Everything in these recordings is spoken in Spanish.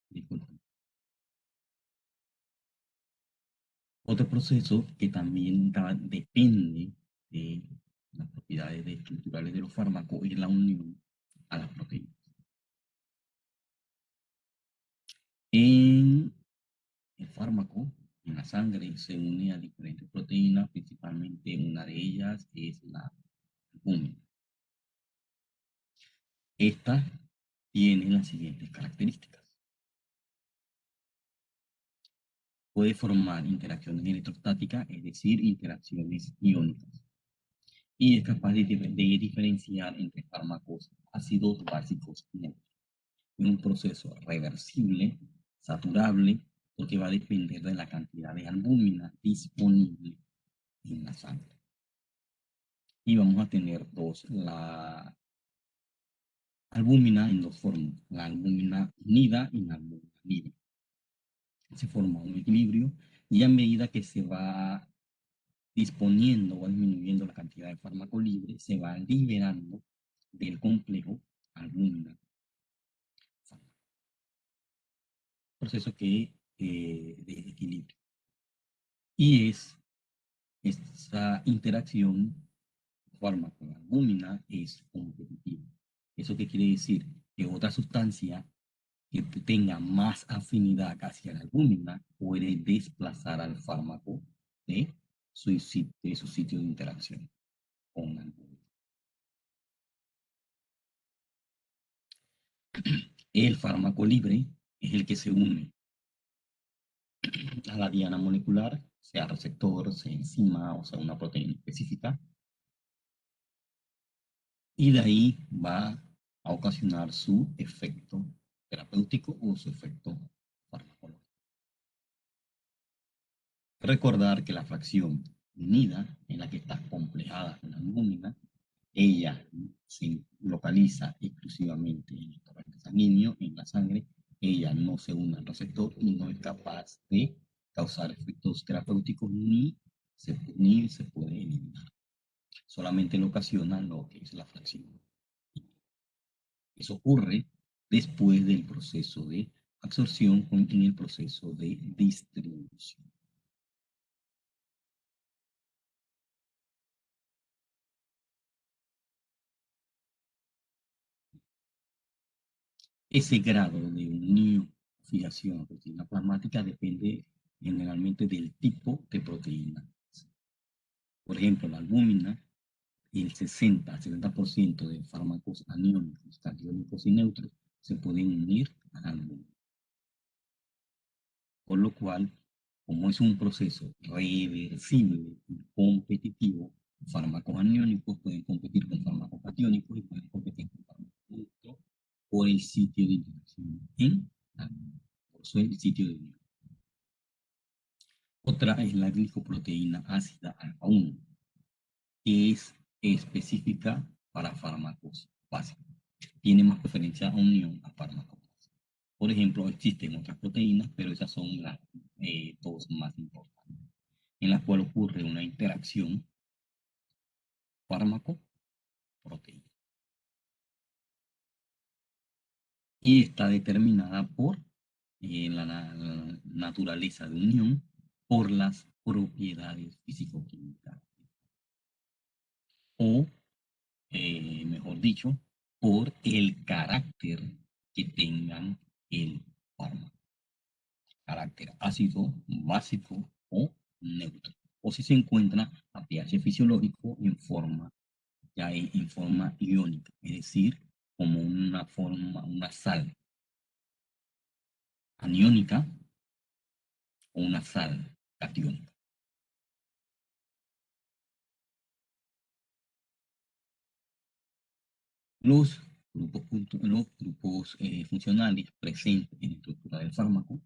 Disculpa. Otro proceso que también depende de las propiedades estructurales de los fármacos es la unión a las proteínas. En el fármaco, en la sangre, se une a diferentes proteínas, principalmente una de ellas es la albúmina. Esta tiene las siguientes características. Puede formar interacciones electrostáticas, es decir, interacciones iónicas. Y es capaz de diferenciar entre fármacos ácidos, básicos y neutros. Es un proceso reversible, saturable, porque va a depender de la cantidad de albúmina disponible en la sangre. Y vamos a tener la albúmina en dos formas, la albúmina unida y la albúmina libre. Se forma un equilibrio y a medida que se va disponiendo o disminuyendo la cantidad de fármaco libre, se va liberando del complejo albúmina. Proceso que de equilibrio. Y esta interacción fármaco-albúmina es competitiva. ¿Eso qué quiere decir? Que otra sustancia que tenga más afinidad hacia la albúmina puede desplazar al fármaco de su sitio de interacción con la albúmina. El fármaco libre es el que se une a la diana molecular, sea receptor, sea enzima o sea una proteína específica, y de ahí va a ocasionar su efecto terapéutico o su efecto farmacológico. Recordar que la fracción unida, en la que está complejada con la albúmina, ella se localiza exclusivamente en el torrente sanguíneo, en la sangre, ella no se une al receptor y no es capaz de causar efectos terapéuticos ni se puede eliminar. Solamente lo ocasiona lo que es la fracción. Eso ocurre después del proceso de absorción en el proceso de distribución. Ese grado de unión, fijación a proteína plasmática depende generalmente del tipo de proteína. Por ejemplo, la albúmina, el 60-70% de fármacos aniónicos, catiónicos y neutros se pueden unir a la albúmina. Por lo cual, como es un proceso reversible y competitivo, fármacos aniónicos pueden competir con fármacos catiónicos y pueden competir con fármacos neutros por el sitio de interacción en la albúmina, por su sitio de unión. Otra es la glicoproteína ácida alfa 1, que es específica para fármacos básicos. Tiene más preferencia a unión a fármacos básicos. Por ejemplo, existen otras proteínas, pero esas son las dos más importantes, en las cuales ocurre una interacción fármaco-proteína. Y está determinada por la naturaleza de unión, por las propiedades físico-químicas. O, mejor dicho, por el carácter que tengan el fármaco. Carácter ácido, básico o neutro. O si se encuentra a pH fisiológico en forma iónica, es decir, como una sal aniónica o una sal catiónica. Los grupos funcionales presentes en la estructura del fármaco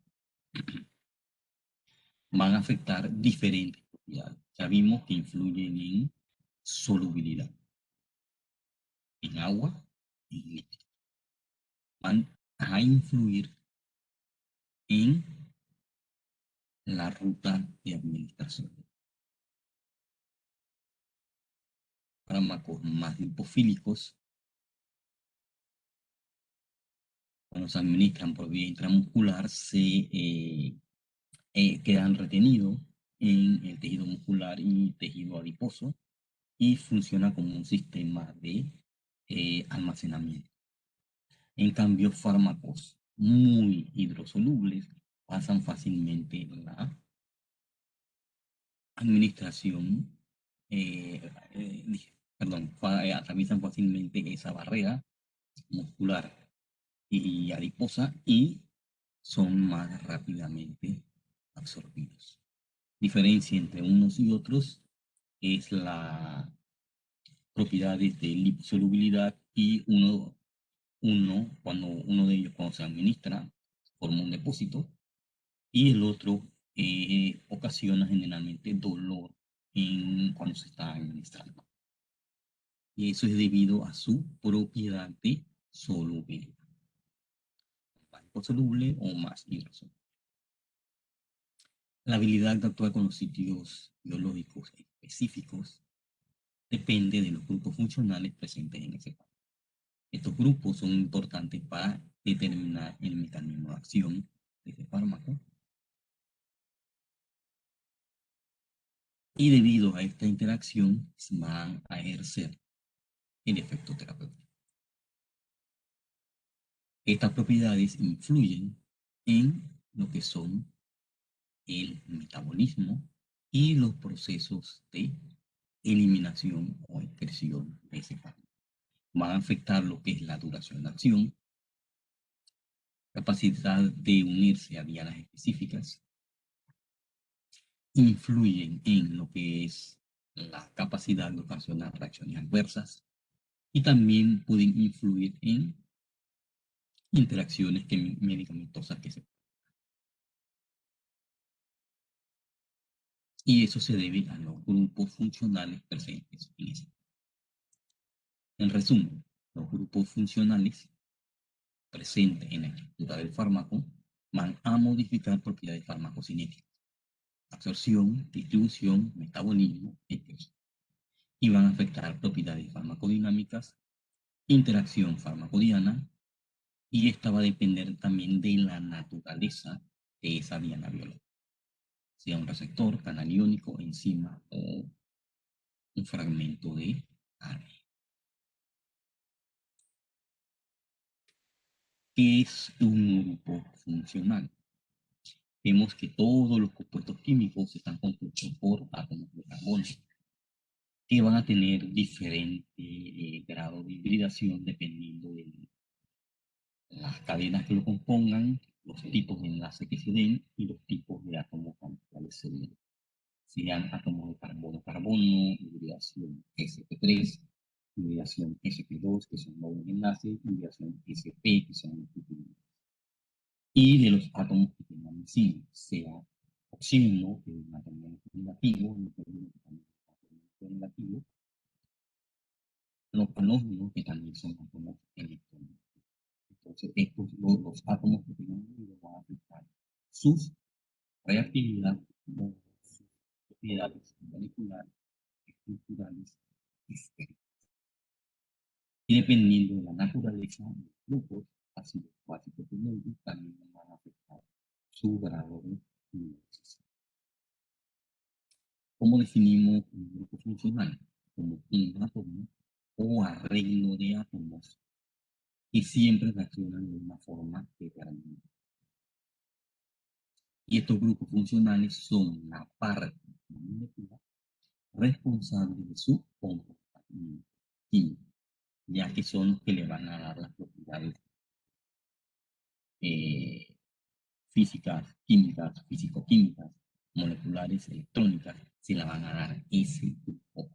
van a afectar diferentes propiedades. Ya vimos que influyen en solubilidad, en agua y en líquido. Van a influir en la ruta de administración. Fármacos más lipofílicos cuando se administran por vía intramuscular, quedan retenidos en el tejido muscular y tejido adiposo y funciona como un sistema de almacenamiento. En cambio, fármacos muy hidrosolubles pasan fácilmente la administración, eh, eh, perdón, atraviesan fácilmente esa barrera muscular y adiposa y son más rápidamente absorbidos. Diferencia entre unos y otros es la propiedades de liposolubilidad y cuando uno de ellos cuando se administra forma un depósito y el otro ocasiona generalmente dolor cuando se está administrando. Y eso es debido a su propiedad de solubilidad, más liposoluble o más hidrosoluble. La habilidad de actuar con los sitios biológicos específicos depende de los grupos funcionales presentes en ese cuadro. Estos grupos son importantes para determinar el mecanismo de acción de ese fármaco y debido a esta interacción van a ejercer el efecto terapéutico. Estas propiedades influyen en lo que son el metabolismo y los procesos de eliminación o excreción de ese fármaco. Van a afectar lo que es la duración de acción, capacidad de unirse a dianas específicas, influyen en lo que es la capacidad de ocasionar reacciones adversas y también pueden influir en interacciones medicamentosas que se. Y eso se debe a los grupos funcionales presentes en ese. En resumen, los grupos funcionales presentes en la estructura del fármaco van a modificar propiedades farmacocinéticas, absorción, distribución, metabolismo, etc. Y van a afectar propiedades farmacodinámicas, interacción farmacodiana, y esta va a depender también de la naturaleza de esa diana biológica, sea un receptor, canal iónico, enzima o un fragmento de ARN. ¿Qué es un grupo funcional? Vemos que todos los compuestos químicos están compuestos por átomos de carbono, que van a tener diferente grado de hibridación dependiendo de las cadenas que lo compongan, los tipos de enlace que se den y los tipos de átomos con los cuales se den. Sean átomos de carbono-carbono, hibridación sp3, hibridación sp2, que son dobles enlaces, hibridación sp, que son multiplicados. Y de los átomos que tengan encima, sea oxígeno, que es un átomo negativo, nitrógeno, que también es un átomo negativo, los halógenos, que también son átomos electrónicos. Entonces, los átomos que tengan unido van a afectar sus reactividad, sus propiedades moleculares, estructurales, esféricas. Y dependiendo de la naturaleza de los grupos ácidos básicos y también van a afectar su grado de hidroxización. ¿Cómo definimos un grupo funcional? Como un átomo o arreglo de átomos que siempre reaccionan de una forma determinada. Y estos grupos funcionales son la parte molecular responsable de su comportamiento químico, ya que son los que le van a dar las propiedades físicas, químicas, físico-químicas, moleculares, electrónicas, se la van a dar ese grupo.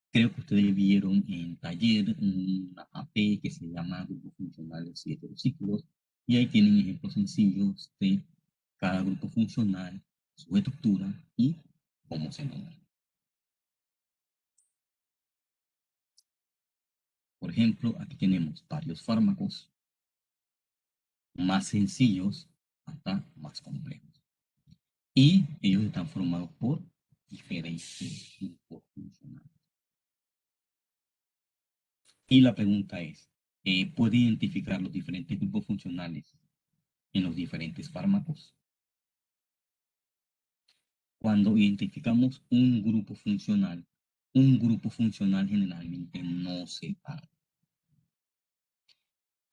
Creo que ustedes vieron en taller una AP que se llama Grupos Funcionales y Heterociclos, y ahí tienen ejemplos sencillos de cada grupo funcional, su estructura y cómo se nombra. Por ejemplo, aquí tenemos varios fármacos, más sencillos hasta más complejos. Y ellos están formados por diferentes grupos funcionales. Y la pregunta es, puede identificar los diferentes grupos funcionales en los diferentes fármacos. Cuando identificamos un grupo funcional generalmente no se para.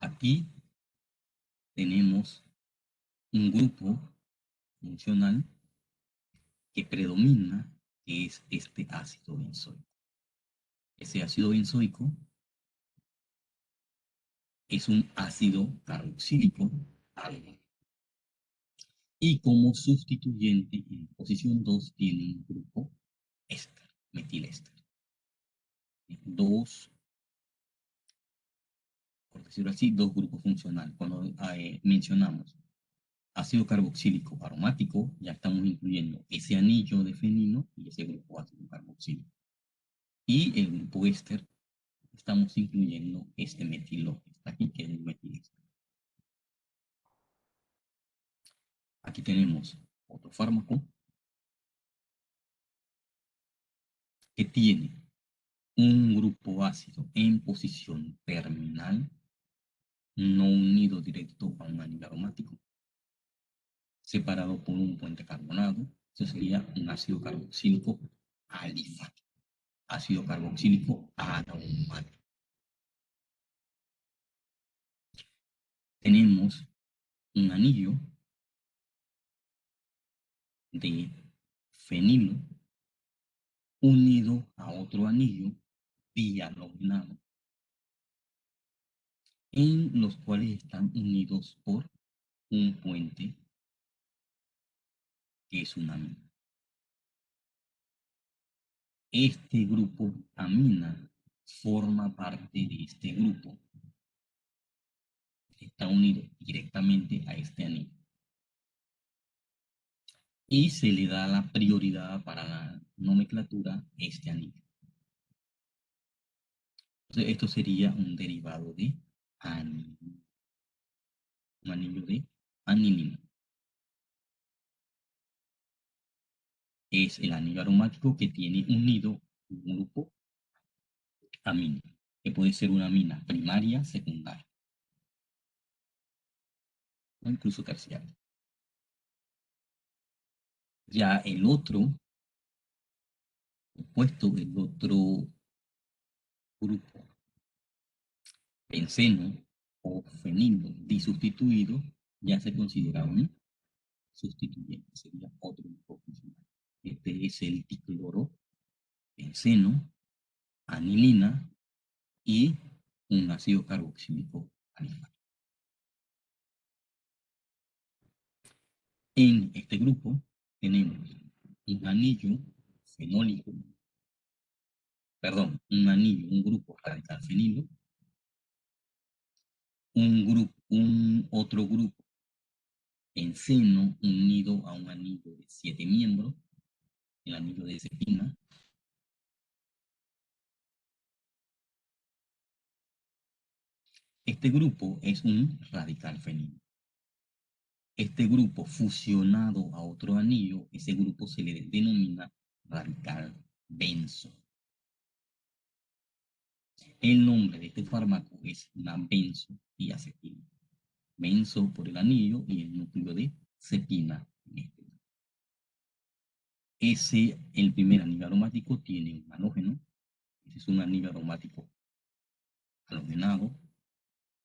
Aquí tenemos un grupo funcional que predomina, que es este ácido benzoico. Ese ácido benzoico es un ácido carboxílico alfa. Y como sustituyente en posición 2 tiene un grupo éster, metiléster. Dos, por decirlo así, dos grupos funcionales. Cuando mencionamos ácido carboxílico aromático, ya estamos incluyendo ese anillo de fenilo y ese grupo ácido carboxílico. Y el grupo éster, estamos incluyendo este metilo que está aquí, que es el metiléster. Aquí tenemos otro fármaco que tiene un grupo ácido en posición terminal, no unido directo a un anillo aromático, separado por un puente carbonado. Eso sería un ácido carboxílico alifático, ácido carboxílico aromático. Tenemos un anillo de fenilo unido a otro anillo dihalonado, en los cuales están unidos por un puente que es una amina. Este grupo amina forma parte de este grupo. Está unido directamente a este anillo. Y se le da la prioridad para la nomenclatura este anillo. Entonces, esto sería un derivado de anilina. Un anillo de anilina. Es el anillo aromático que tiene unido un grupo amina, que puede ser una amina primaria, secundaria, o incluso terciaria. Ya el otro opuesto, el otro grupo, benceno o fenilo disustituido, ya se considera un sustituyente, sería otro grupo funcional. Este es el dicloro, benceno, anilina y un ácido carboxílico alifático. En este grupo tenemos un anillo fenólico, perdón, un grupo radical fenilo, un otro grupo benceno unido a un anillo de 7 miembros, el anillo de cepina. Este grupo es un radical fenilo. Este grupo fusionado a otro anillo, ese grupo se le denomina radical benzo. El nombre de este fármaco es la benzodiazepina. Benzo por el anillo y el núcleo de cepina. El primer anillo aromático tiene un halógeno. Ese es un anillo aromático halogenado,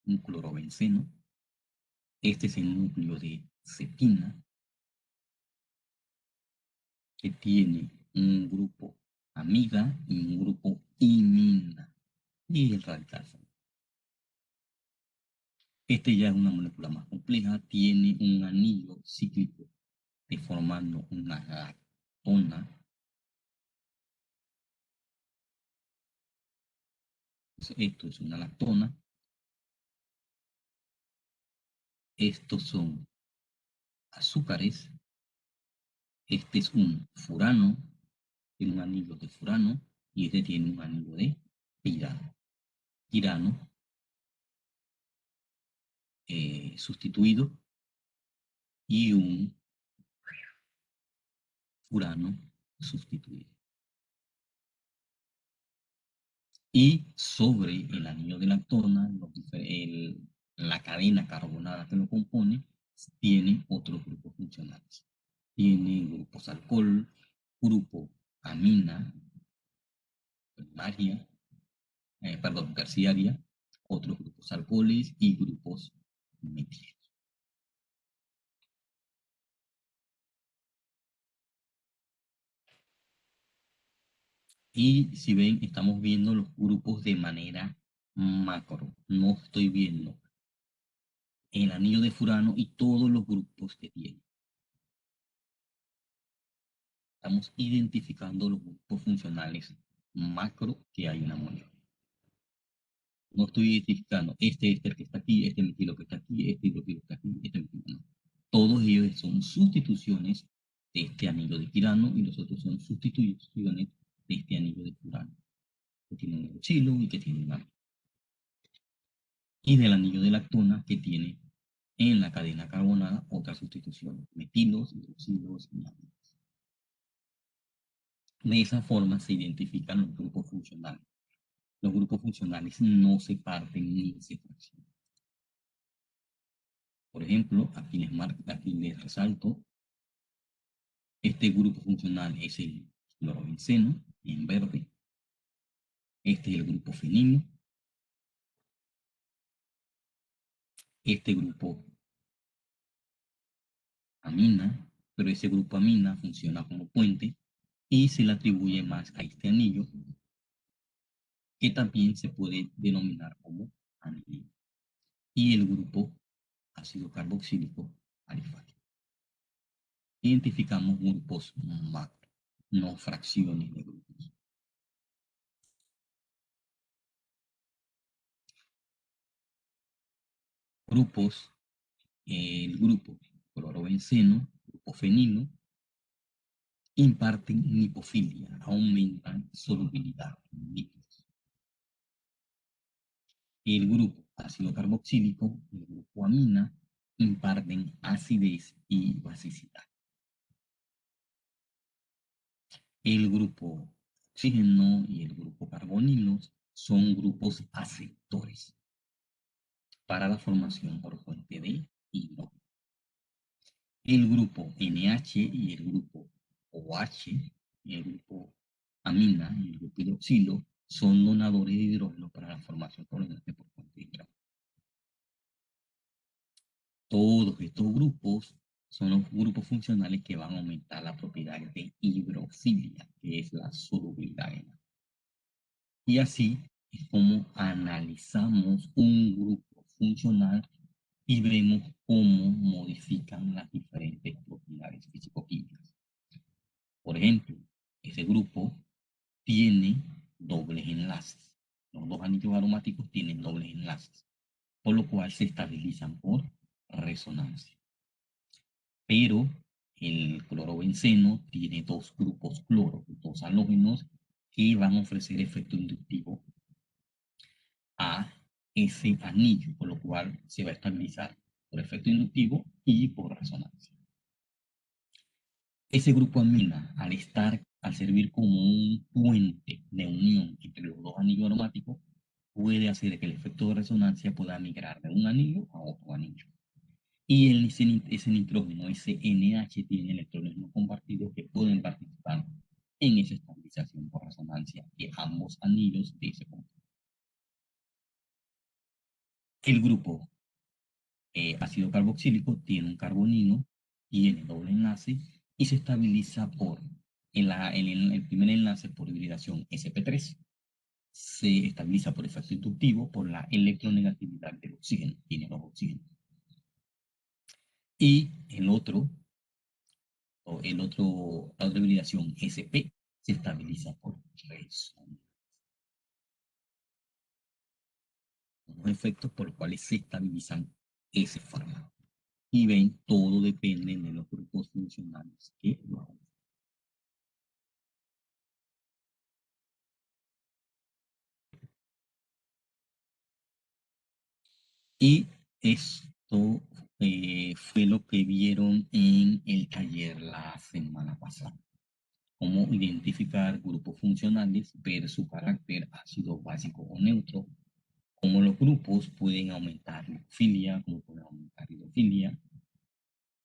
un clorobenceno. Este es el núcleo de cepina, que tiene un grupo amida y un grupo imina. Y el radical. Este ya es una molécula más compleja, tiene un anillo cíclico formando una lactona. Esto es una lactona. Estos son azúcares. Este es un furano, tiene un anillo de furano, y este tiene un anillo de pirano. Pirano sustituido y un furano sustituido. Y sobre el anillo de lactona, la cadena carbonada que lo compone, tiene otros grupos funcionales. Tiene grupos alcohol, grupo amina, primaria, terciaria, otros grupos alcoholes y grupos metílicos. Y si ven, estamos viendo los grupos de manera macro. No estoy viendo el anillo de Furano y todos los grupos que tiene. Estamos identificando los grupos funcionales macro que hay en la molécula. No estoy identificando este el que está aquí, este metilo que está aquí, este hidroxilo que está aquí, este metilo no. Todos ellos son sustituciones de este anillo de Quirano y los otros son sustituciones de este anillo de Furano, que tiene un hidroxilo y que tiene un ácido. Y del anillo de lactona que tiene en la cadena carbonada otras sustituciones, metilos, hidroxilos y ácidos. De esa forma se identifican los grupos funcionales. Los grupos funcionales no se parten ni se fraccionan. Por ejemplo, aquí les resalto, este grupo funcional es el clorobenceno, en verde. Este es el grupo fenilo. Este grupo amina, pero ese grupo amina funciona como puente y se le atribuye más a este anillo, que también se puede denominar como anillo. Y el grupo ácido carboxílico alifático. Identificamos grupos macro, no fracciones de grupos. Grupos, el grupo clorobenceno, grupo fenilo, imparten lipofilia, aumentan solubilidad en lípidos. El grupo ácido carboxílico y el grupo amina imparten acidez y basicidad. El grupo oxígeno y el grupo carbonilo son grupos aceptores para la formación por fuente de hidrógeno. El grupo NH y el grupo OH, el grupo amina y el grupo hidroxilo son donadores de hidrógeno para la formación por fuente de hidrógeno. Todos estos grupos son los grupos funcionales que van a aumentar la propiedad de hidrofilia, que es la solubilidad en agua. Y así es como analizamos un grupo funcional y vemos cómo modifican las diferentes propiedades físico-químicas. Por ejemplo, ese grupo tiene dobles enlaces. Los dos anillos aromáticos tienen dobles enlaces, por lo cual se estabilizan por resonancia. Pero el clorobenceno tiene dos grupos cloro, dos halógenos, que van a ofrecer efecto inductivo a ese anillo, por lo cual se va a estabilizar por efecto inductivo y por resonancia. Ese grupo amina, al servir como un puente de unión entre los dos anillos aromáticos, puede hacer que el efecto de resonancia pueda migrar de un anillo a otro anillo. Y ese nitrógeno, ese NH, tiene electrones no compartidos que pueden participar en esa estabilización por resonancia de ambos anillos de ese compuesto. El grupo ácido carboxílico tiene un carbonilo, tiene doble enlace y se estabiliza por el primer enlace por hibridación sp3. Se estabiliza por efecto inductivo por la electronegatividad del oxígeno, tiene dos oxígenos. Y la otra hibridación sp se estabiliza por resonancia. Los efectos por los cuales se estabilizan ese fármaco. Y ven, todo depende de los grupos funcionales que lo hagan. Y esto fue lo que vieron en el taller la semana pasada. cómo identificar grupos funcionales, ver su carácter ácido, básico o neutro, cómo los grupos pueden aumentar lipofilia, cómo pueden aumentar hidrofilia,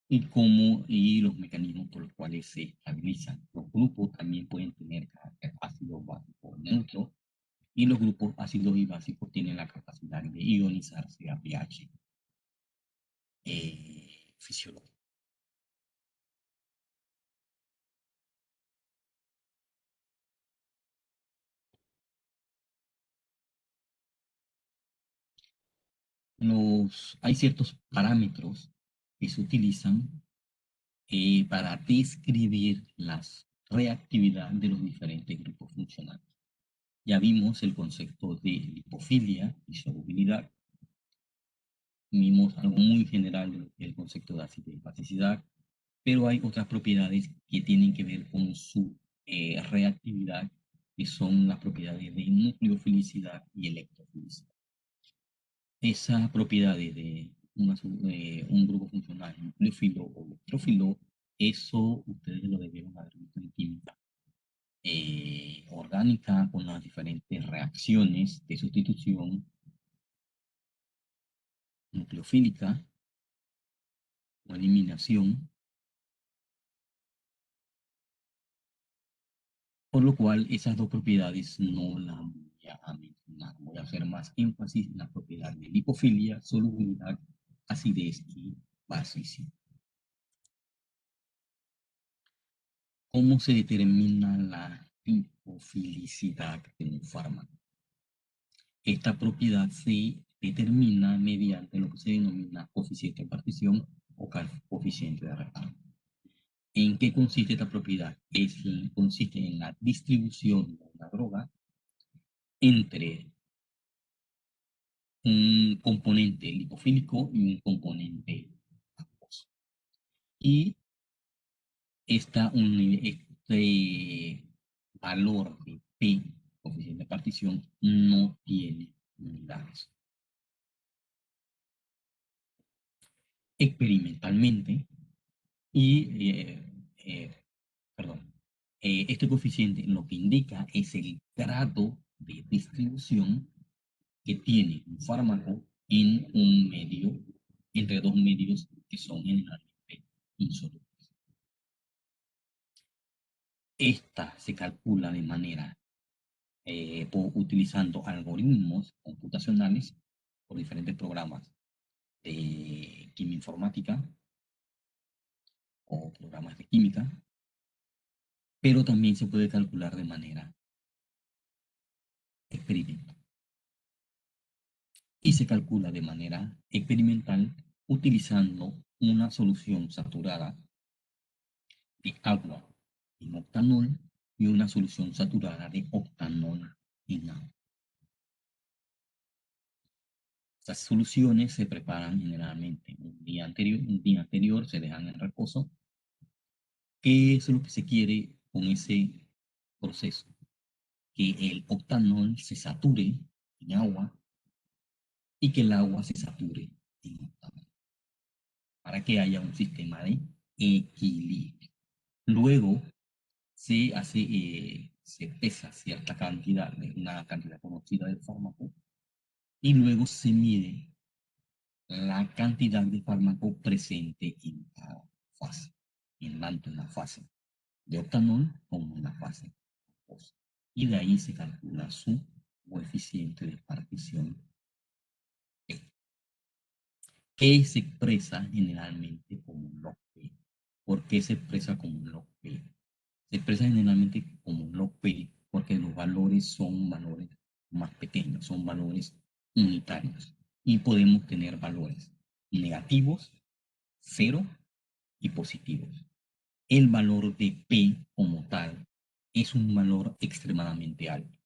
y los mecanismos por los cuales se estabilizan. Los grupos también pueden tener carácter ácido, básico o neutro, y los grupos ácidos y básicos tienen la capacidad de ionizarse a pH fisiológico. Hay ciertos parámetros que se utilizan para describir la reactividad de los diferentes grupos funcionales. Ya vimos el concepto de lipofilia y solubilidad. Vimos algo muy general del concepto de acidez y basicidad, pero hay otras propiedades que tienen que ver con su reactividad, que son las propiedades de nucleofilicidad y electrofilicidad. Esas propiedades de un grupo funcional nucleófilo o electrófilo, eso ustedes lo debieron haber visto en química orgánica, con las diferentes reacciones de sustitución nucleofílica o eliminación, por lo cual esas dos propiedades no las voy a mencionar. Voy a hacer más énfasis en la propiedad de lipofilia, solubilidad, acidez y basicidad. ¿Cómo se determina la lipofilicidad de un fármaco? Esta propiedad se determina mediante lo que se denomina coeficiente de partición o coeficiente de reparto. ¿En qué consiste esta propiedad? Consiste en la distribución de una droga entre un componente lipofílico y un componente acuoso. Y este valor de P, coeficiente de partición, no tiene unidades. Experimentalmente, y, perdón, este coeficiente lo que indica es el grado de distribución que tiene un fármaco en un medio, entre dos medios que son generalmente insolubles. Esta se calcula de manera utilizando algoritmos computacionales por diferentes programas de química informática o programas de química, pero también se puede calcular de manera experimental. Y se calcula de manera experimental utilizando una solución saturada de agua en octanol y una solución saturada de octanol en agua. Estas soluciones se preparan generalmente un día anterior se dejan en reposo. ¿Qué es lo que se quiere con ese proceso? Que el octanol se sature en agua y que el agua se sature en octanol, para que haya un sistema de equilibrio. Luego se pesa cierta cantidad, una cantidad conocida del fármaco, y luego se mide la cantidad de fármaco presente en cada fase, tanto en la fase de octanol como en la fase acuosa. Y de ahí se calcula su coeficiente de partición E, que se expresa generalmente como un log P. ¿Por qué se expresa como un log P? Se expresa generalmente como un log P porque los valores son valores más pequeños, son valores unitarios. Y podemos tener valores negativos, 0 y positivos. El valor de P como tal es un valor extremadamente alto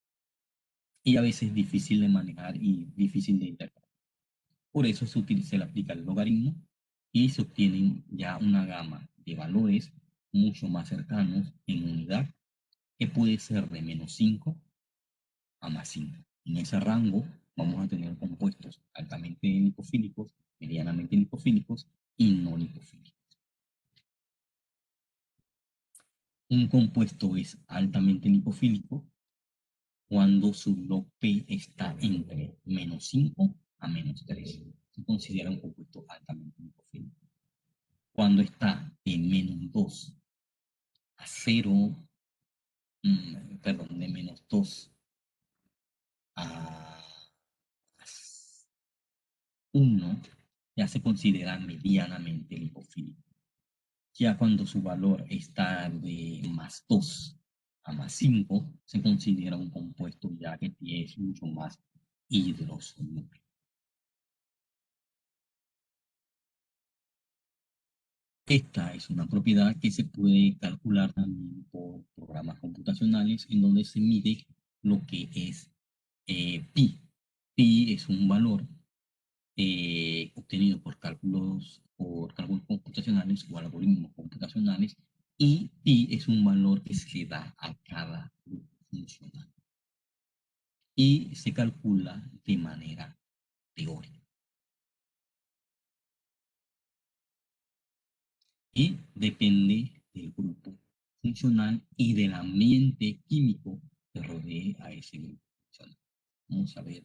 y a veces difícil de manejar y difícil de interpretar. Por eso se le aplica el logaritmo y se obtienen ya una gama de valores mucho más cercanos en unidad, que puede ser de -5 a +5. En ese rango vamos a tener compuestos altamente lipofílicos, medianamente lipofílicos y no lipofílicos. Un compuesto es altamente lipofílico cuando su log P está entre -5 a -3. Se considera un compuesto altamente lipofílico. Cuando está de -2 a 0, perdón, de -2 a 1, ya se considera medianamente lipofílico. Ya cuando su valor está de +2 a +5, se considera un compuesto ya que es mucho más hidrosoluble. Esta es una propiedad que se puede calcular también por programas computacionales en donde se mide lo que es pi. Pi es un valor obtenido por cálculos computacionales o algoritmos computacionales, y pi es un valor que se da a cada grupo funcional y se calcula de manera teórica. Y depende del grupo funcional y del ambiente químico que rodee a ese grupo funcional. Vamos a ver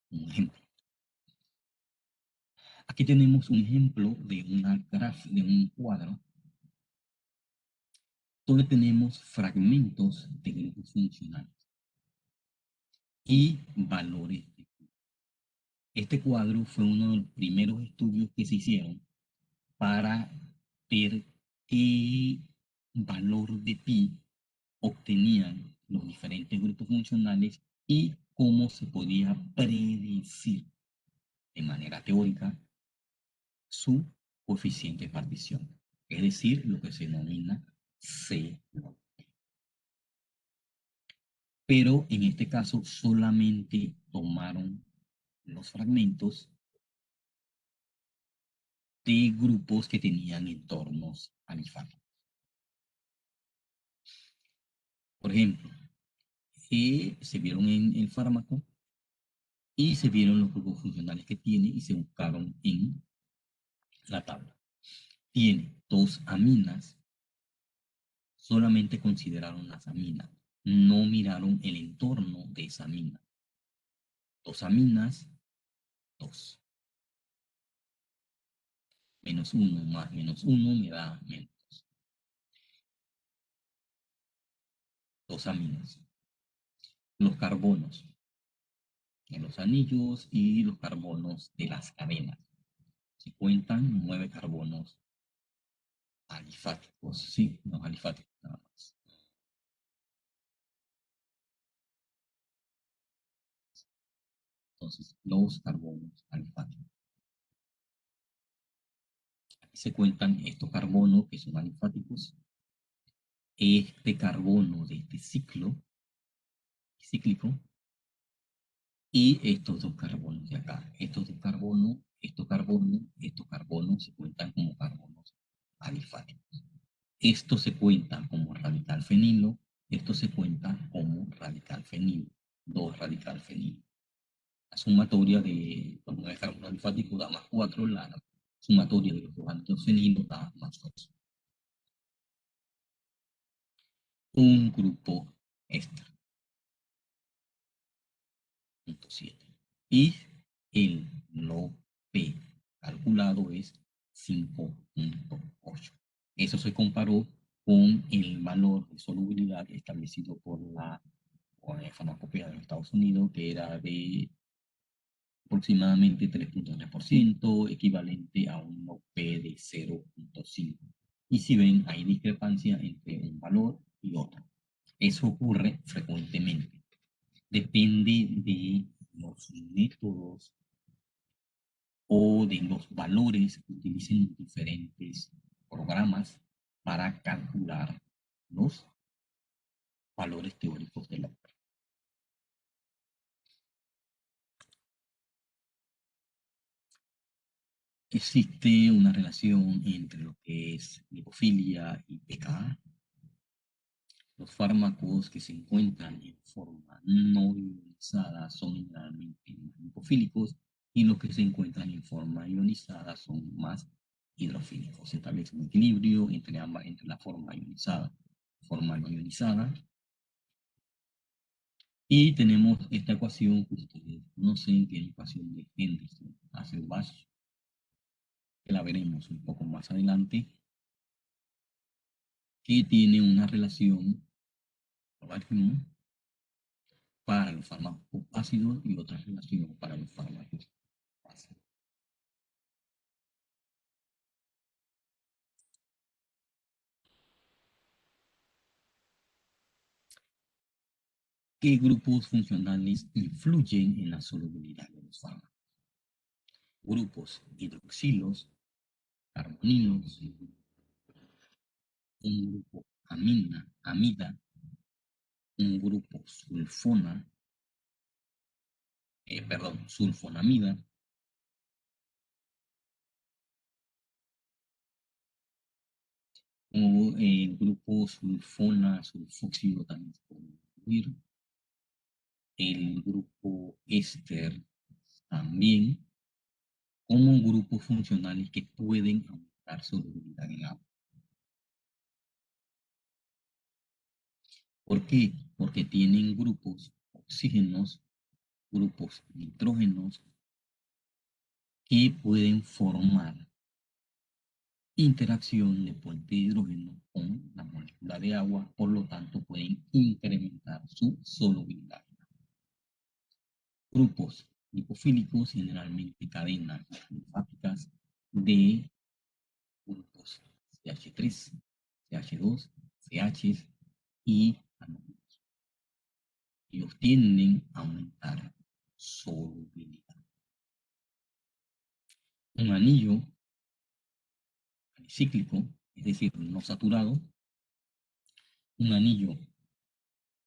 un ejemplo. Aquí tenemos un ejemplo de de un cuadro donde tenemos fragmentos de grupos funcionales y valores. Este cuadro fue uno de los primeros estudios que se hicieron para ver qué valor de pi obtenían los diferentes grupos funcionales y cómo se podía predecir de manera teórica su coeficiente de partición, es decir, lo que se denomina C. Pero en este caso solamente tomaron los fragmentos de grupos que tenían entornos alifáticos. Por ejemplo, se vieron en el fármaco y se vieron los grupos funcionales que tiene y se buscaron en la tabla. Tiene 2 aminas, solamente consideraron las aminas, no miraron el entorno de esa amina. 2 aminas, 2. -1 más -1 me da menos 2 aminas. Los carbonos en los anillos y los carbonos de las cadenas. Se cuentan 9 carbonos alifáticos, sí, no alifáticos nada más. Entonces, los carbonos alifáticos. Aquí se cuentan estos carbonos que son alifáticos. Este carbono de este cíclico, y estos dos carbonos de acá. Estos dos carbonos, estos carbonos se cuentan como carbonos alifáticos. Esto se cuenta como radical fenilo, esto se cuenta como radical fenilo, 2 radical fenilo. La sumatoria de los 9 carbonos alifáticos da +4, la sumatoria de los 2 ácidos fenilos da +2. Un grupo extra, 0.7. Y el log P calculado es 5.8. Eso se comparó con el valor de solubilidad establecido por la farmacopea de los Estados Unidos, que era de aproximadamente 3.3%, equivalente a un log P de 0.5. Y si ven, hay discrepancia entre un valor y otro. Eso ocurre frecuentemente. Depende de los métodos o de los valores que utilicen diferentes programas para calcular los valores teóricos de la obra. Existe una relación entre lo que es lipofilia y pKa. Los fármacos que se encuentran en forma no ionizada son generalmente más lipofílicos y los que se encuentran en forma ionizada son más hidrofílicos. Se establece un equilibrio entre la forma ionizada forma no ionizada. Y tenemos esta ecuación que ustedes conocen, que es la ecuación de Henderson-Hasselbalch, que la veremos un poco más adelante, que tiene una relación para los fármacos ácidos y otra relación para los fármacos básicos. ¿Qué grupos funcionales influyen en la solubilidad de los fármacos? Grupos hidroxilos, carbonilos, un grupo amida, un grupo sulfonamida, o el grupo sulfóxido también se puede incluir, el grupo éster también, como grupos funcionales que pueden aumentar solubilidad en agua. ¿Por qué? Porque tienen grupos oxígenos, grupos nitrógenos, que pueden formar interacción de puente de hidrógeno con la molécula de agua, por lo tanto pueden incrementar su solubilidad. Grupos lipofílicos, generalmente cadenas alifáticas de grupos CH3, CH2, CH y anónidos. Ellos tienden a aumentar solubilidad. Un anillo cíclico, es decir, no saturado, un anillo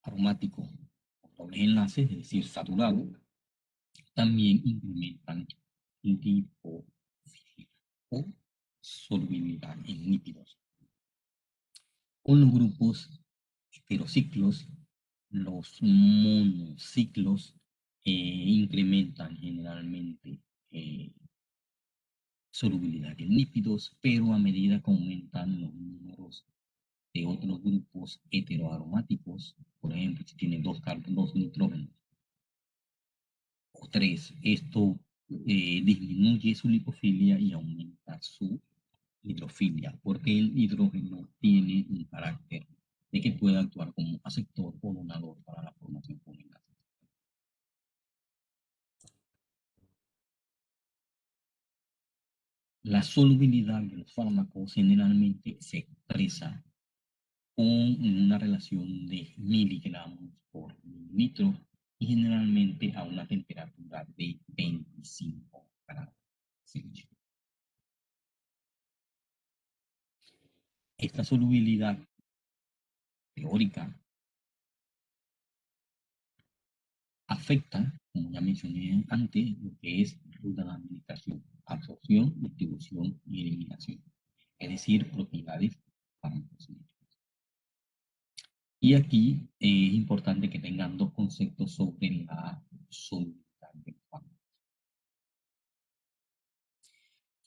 aromático con dobles enlaces, es decir, saturado, también incrementan lipofilia o solubilidad en lípidos. Con los grupos heterociclos, los monociclos incrementan generalmente solubilidad en lípidos, pero a medida que aumentan los números de otros grupos heteroaromáticos, por ejemplo, si tiene dos nitrógenos o tres, esto disminuye su lipofilia y aumenta su hidrofilia, porque el hidrógeno tiene un carácter de que puede actuar como aceptor o donador para la formación de enlaces. La solubilidad de los fármacos generalmente se expresa con una relación de miligramos por mililitro y generalmente a una temperatura de 25 grados Celsius. Esta solubilidad teórica afecta, como ya mencioné antes, lo que es ruta de administración, absorción, distribución y eliminación, es decir, propiedades farmacocinéticas. Y aquí es importante que tengan dos conceptos sobre la solubilidad del fármaco.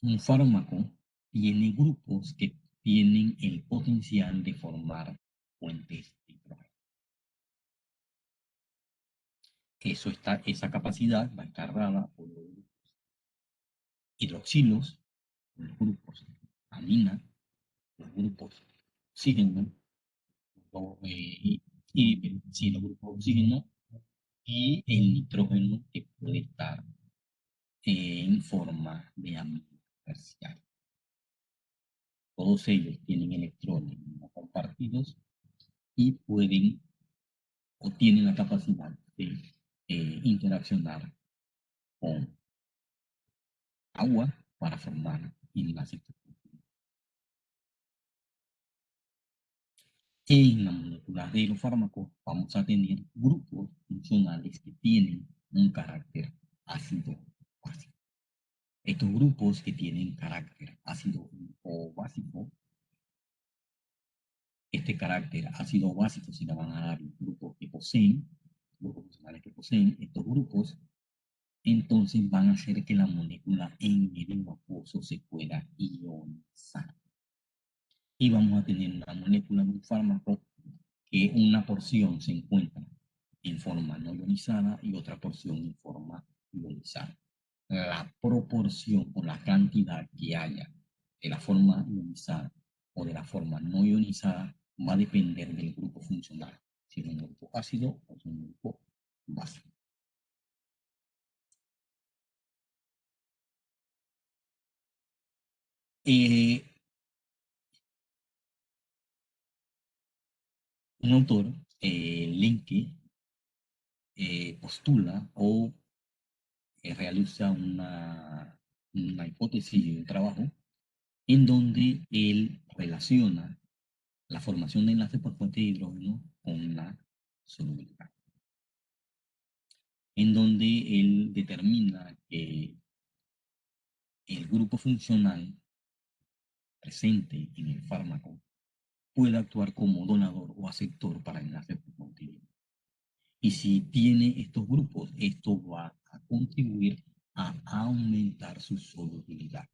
Un fármaco tiene grupos que tienen el potencial de formar puentes de hidrógeno. Esa capacidad va a estar dada por los grupos hidroxilos, los grupos amina, los grupos oxígeno, los grupos oxígeno y el nitrógeno que puede estar en forma de amino terciario. Todos ellos tienen electrones no compartidos y pueden o tienen la capacidad de interaccionar con agua para formar enlaces. En la molécula de los fármacos vamos a tener grupos funcionales que tienen un carácter ácido básico. Estos grupos que tienen carácter ácido o básico, este carácter ácido básico se le van a dar los grupos que poseen, grupos funcionales que poseen estos grupos, entonces van a hacer que la molécula en medio acuoso se pueda ionizar. Y vamos a tener una molécula de un fármaco que una porción se encuentra en forma no ionizada y otra porción en forma ionizada. La proporción o la cantidad que haya de la forma ionizada o de la forma no ionizada va a depender del grupo funcional, si es un grupo ácido o es un grupo básico. Eh, un autor, Lenke, postula o realiza una hipótesis de un trabajo en donde él relaciona la formación de enlaces por fuente de hidrógeno con la solubilidad, en donde él determina que el grupo funcional presente en el fármaco puede actuar como donador o aceptor para enlaces por fuente de hidrógeno. Y si tiene estos grupos, esto va a contribuir a aumentar su solubilidad.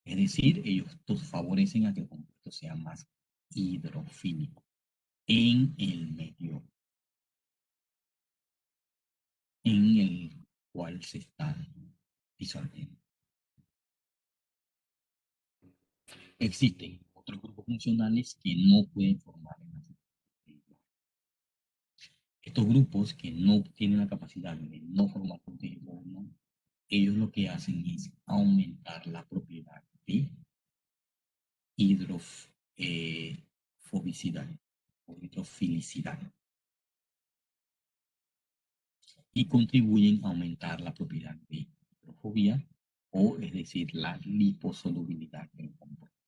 Es decir, ellos favorecen a que el compuesto sea más hidrofílico en el medio en el cual se está disolviendo. Existen otros grupos funcionales que no pueden formar enlaces. Estos grupos que no tienen la capacidad de no formar hidrógeno, ellos lo que hacen es aumentar la propiedad de hidrofobicidad o hidrofilicidad y contribuyen a aumentar la propiedad de hidrofobia o es decir, la liposolubilidad del compuesto.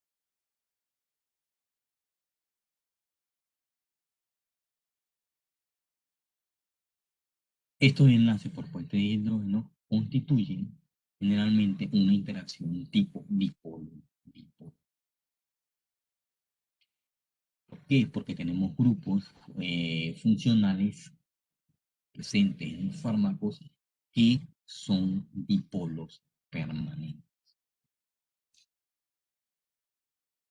Estos enlaces por puente de hidrógeno constituyen generalmente una interacción tipo dipolo. ¿Por qué? Porque tenemos grupos funcionales presentes en los fármacos que son dipolos permanentes.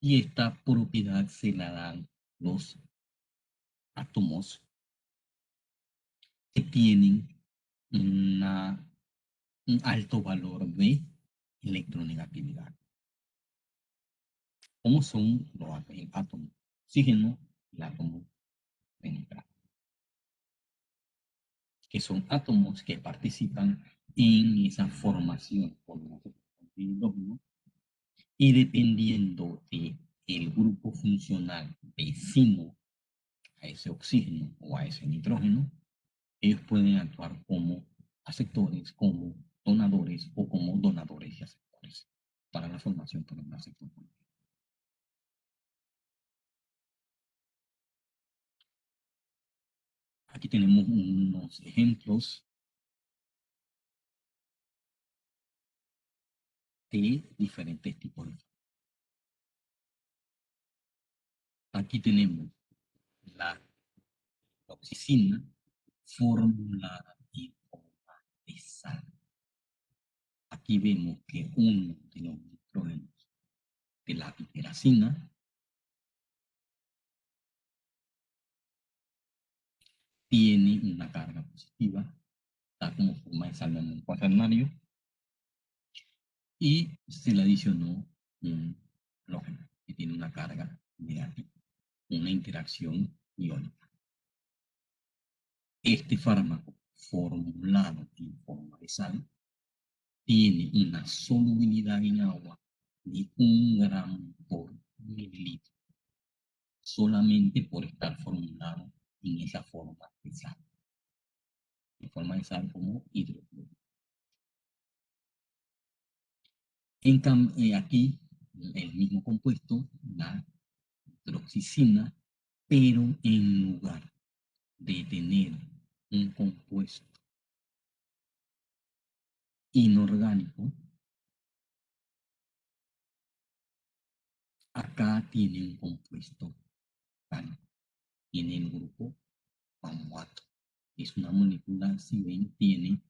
Y esta propiedad se la dan los átomos que tienen un alto valor de electronegatividad. ¿Cómo son los átomos? Oxígeno y el átomo de nitrógeno, que son átomos que participan en esa formación por hidrógeno y dependiendo del grupo funcional vecino a ese oxígeno o a ese nitrógeno, ellos pueden actuar como aceptores, como donadores o como donadores y aceptores para la formación por un aceptor. Aquí tenemos unos ejemplos de diferentes tipos de. Aquí tenemos la toxicina formulada en forma de sal. Aquí vemos que uno de los nitrógenos de la piperacina tiene una carga positiva, está como forma de sal de amonio cuaternario, y se le adicionó un halógeno que tiene una carga negativa, una interacción iónica. Este fármaco formulado en forma de sal tiene una solubilidad en agua de 1 gramo por mililitro, solamente por estar formulado en esa forma de sal, en forma de sal como hidrocloro. En cambio, aquí el mismo compuesto, la hidroxicina, pero en lugar de tener un compuesto inorgánico, acá tiene un compuesto orgánico, tiene el grupo pamuato. Es una molécula, si ven, tiene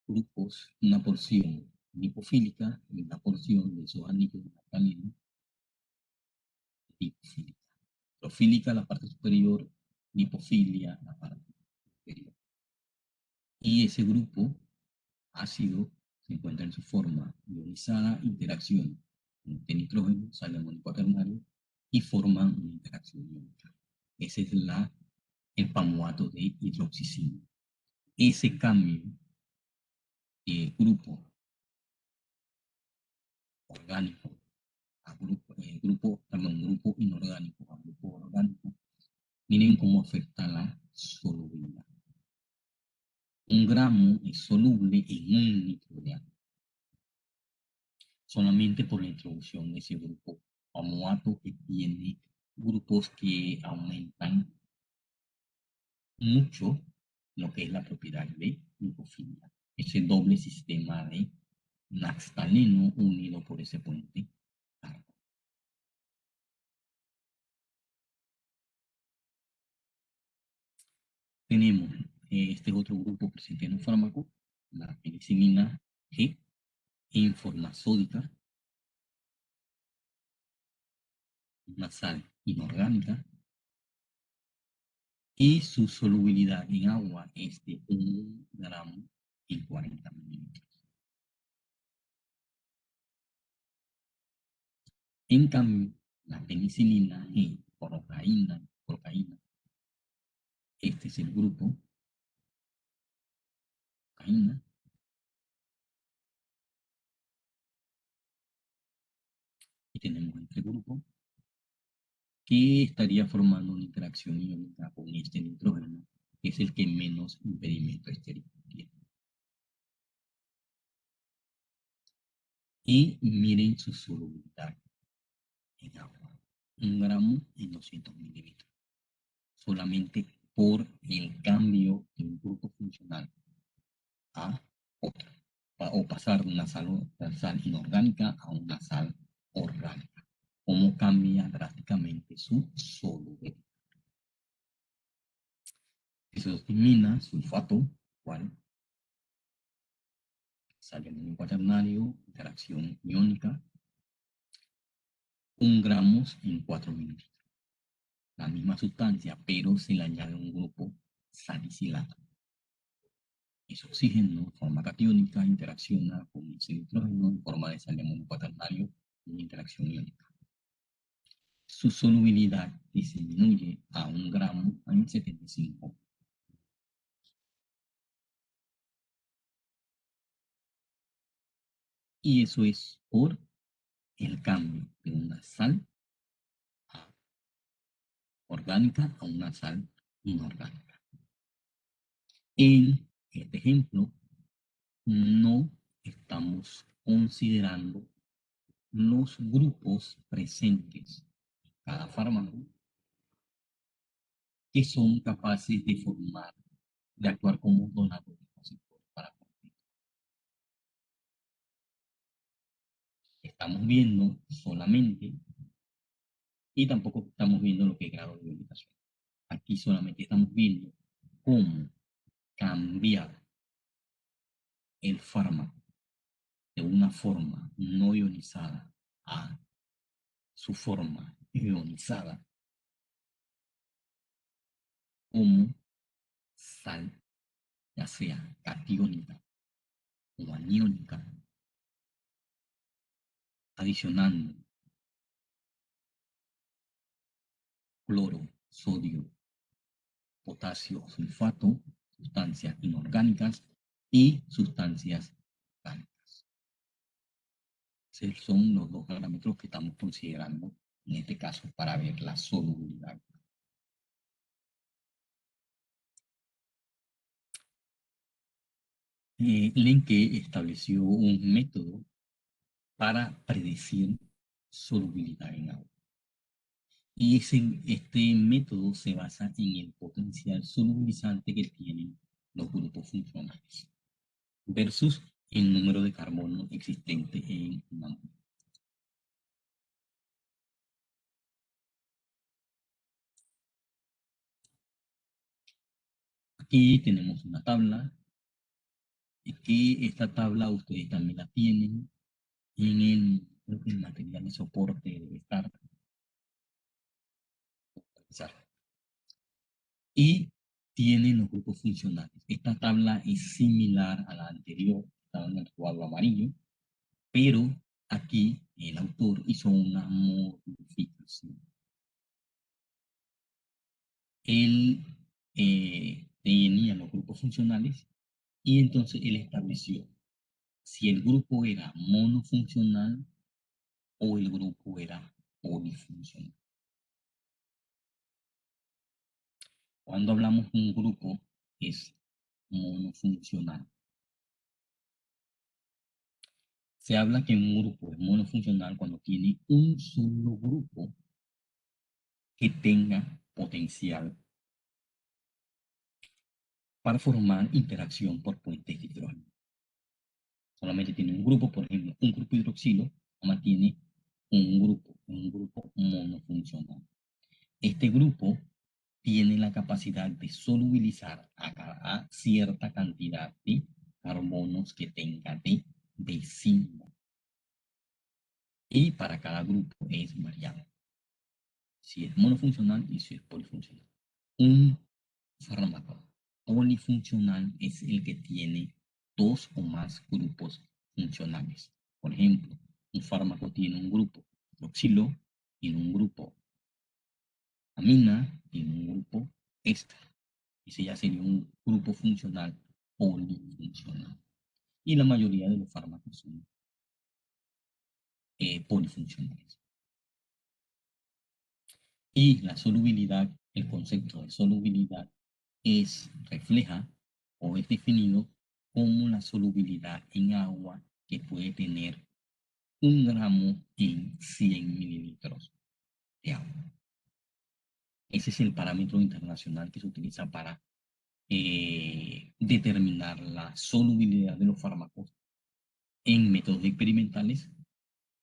grupos, una porción lipofílica y una porción de esos anillos de alcaneno lipofílica. Trofílica la parte superior, lipofilia la parte inferior. Y ese grupo ácido se encuentra en su forma ionizada, interacción con nitrógeno, sale amonio cuaternario y forman una interacción iónica. Ese es el pamuato de hidroxicina. Ese cambio de grupo orgánico a grupo inorgánico a grupo orgánico, miren cómo afecta la solubilidad. 1 gramo es soluble en 1 litro de agua, solamente por la introducción de ese grupo pamuato que tiene grupos que aumentan mucho lo que es la propiedad de lipofilia. Ese doble sistema de naxtaleno unido por ese puente carbo. Tenemos este otro grupo presente en un fármaco, la penicilina G, en forma sódica, una sal inorgánica, y su solubilidad en agua es de 1 gramo en 40 mililitros. En cambio, la penicilina G, procaína, este es el grupo procaína, y tenemos este grupo que estaría formando una interacción iónica con este nitrógeno, que es el que menos impedimento estéril tiene. Y miren su solubilidad en agua, 1 gramo en 200 mililitros, solamente por el cambio de un grupo funcional a otro, o pasar de una sal inorgánica a una sal orgánica, cómo cambia drásticamente su solubilidad. Isotimina, sulfato, cual sale en un cuaternario, interacción iónica, 1 gramo en 4 mililitros. La misma sustancia, pero se le añade un grupo salicilato. Es oxígeno, forma catiónica, interacciona con ese nitrógeno en forma de sal de amonio cuaternario en interacción iónica. Su solubilidad disminuye a 1 gramo en 75. Y eso es por el cambio de una sal orgánica a una sal inorgánica. En este ejemplo, no estamos considerando los grupos presentes en cada fármaco que son capaces de formar, de actuar como donadores receptores para conflicto. Estamos viendo solamente, y tampoco estamos viendo lo que es grado de ionización. Aquí solamente estamos viendo cómo cambiar el fármaco de una forma no ionizada a su forma ionizada como sal, ya sea catiónica o aniónica, adicionando cloro, sodio, potasio, sulfato, sustancias inorgánicas y sustancias orgánicas. Esos son los 2 parámetros que estamos considerando en este caso para ver la solubilidad. Lenke estableció un método para predecir solubilidad en agua. Y este método se basa en el potencial solubilizante que tienen los grupos funcionales versus el número de carbono existente en una molécula. Aquí tenemos una tabla, y que esta tabla ustedes también la tienen en el material de soporte, debe estar y tienen los grupos funcionales. Esta tabla es similar a la anterior, estaba en el cuadro amarillo, pero aquí el autor hizo una modificación. Él tenía los grupos funcionales y entonces él estableció si el grupo era monofuncional o el grupo era polifuncional. Cuando hablamos de un grupo es monofuncional. Se habla que un grupo es monofuncional cuando tiene un solo grupo que tenga potencial para formar interacción por puentes de hidrógeno. Solamente tiene un grupo, por ejemplo, un grupo hidroxilo, mantiene un grupo monofuncional. Este grupo tiene la capacidad de solubilizar a cierta cantidad de carbonos que tenga de vecino. Y para cada grupo es variable. Si es monofuncional y si es polifuncional. Un fármaco polifuncional es el que tiene dos o más grupos funcionales. Por ejemplo, un fármaco tiene un grupo hidroxilo, tiene un grupo amina, tiene un grupo éster. Ese ya sería un grupo funcional polifuncional. Y la mayoría de los fármacos son polifuncionales. Y la solubilidad, el concepto de solubilidad refleja o es definido como la solubilidad en agua que puede tener 1 gramo en 100 mililitros de agua. Ese es el parámetro internacional que se utiliza para determinar la solubilidad de los fármacos en métodos experimentales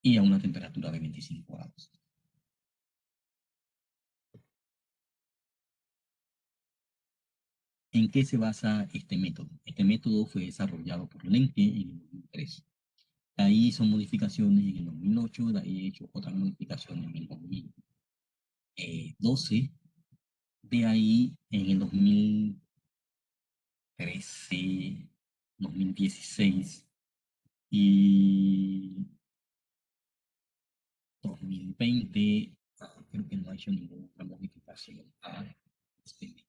y a una temperatura de 25 grados. ¿En qué se basa este método? Este método fue desarrollado por Lenke en el 2003. De ahí hizo modificaciones en el 2008, de ahí hecho otras modificaciones en el 2012, de ahí en el 2013, 2016 y 2020, creo que no ha hecho ninguna otra modificación a este método.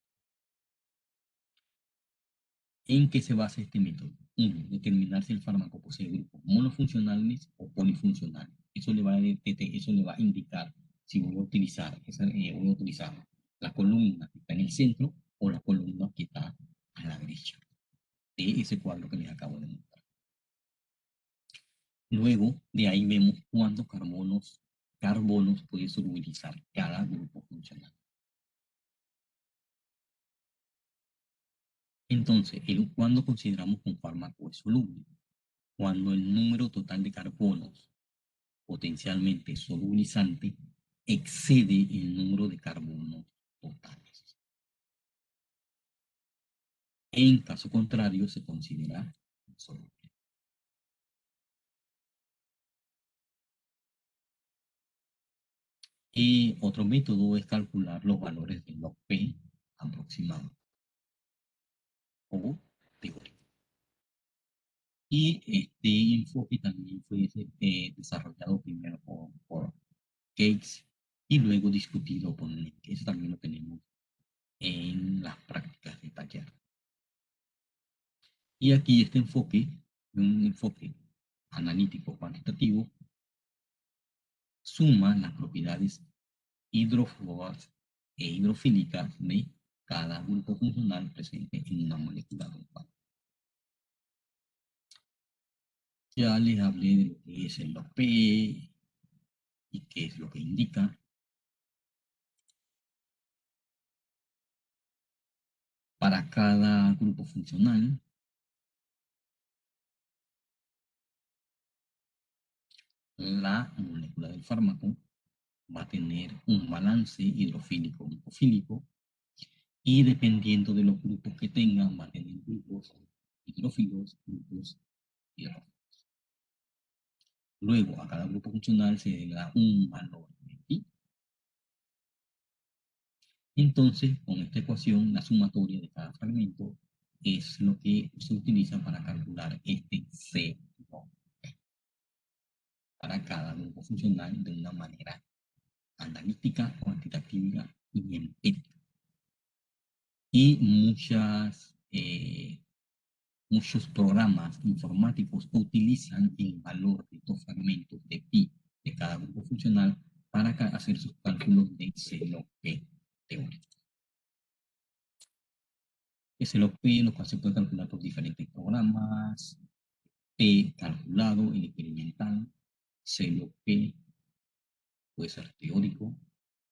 ¿En qué se basa este método? Uno, determinar si el fármaco posee grupos monofuncionales o polifuncionales. Eso le va a indicar si voy a utilizar la columna que está en el centro o la columna que está a la derecha de ese cuadro que les acabo de mostrar. Luego, de ahí vemos cuántos carbonos puede solubilizar cada grupo funcional. Entonces, ¿cuándo consideramos que un fármaco es soluble? Cuando el número total de carbonos potencialmente solubilizante excede el número de carbonos totales. En caso contrario, se considera insoluble. Otro método es calcular los valores de log P aproximado o teórico. Y este enfoque también fue desarrollado primero por Gates y luego discutido por Lenk. Eso también lo tenemos en las prácticas de taller. Y aquí este enfoque, un enfoque analítico cuantitativo, suma las propiedades hidrófobas e hidrofílicas de cada grupo funcional presente en una molécula de un fármaco. Ya les hablé de lo que es el log P y qué es lo que indica. Para cada grupo funcional, la molécula del fármaco va a tener un balance hidrofílico-mucofílico y dependiendo de los grupos que tengan, va a tener grupos hidrófilos, grupos hidrófilos. Luego, a cada grupo funcional se le da un valor de pi Entonces, con esta ecuación, la sumatoria de cada fragmento es lo que se utiliza para calcular este C para cada grupo funcional de una manera analítica, cuantitativa y empírica. Y muchos programas informáticos utilizan el valor de estos fragmentos de pi de cada grupo funcional para hacer sus cálculos de CLOP teórico. SLOP, lo cual se puede calcular por diferentes programas, P calculado, el experimental, CLOP puede ser teórico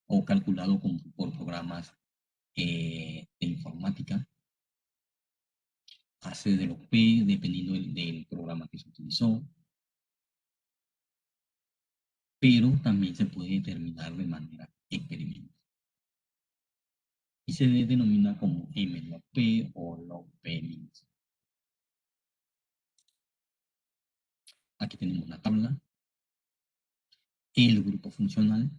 o calculado por programas de informática, AC de los P, dependiendo del programa que se utilizó, pero también se puede determinar de manera experimental. Y se denomina como MLOP o LOP-min. Aquí tenemos la tabla, el grupo funcional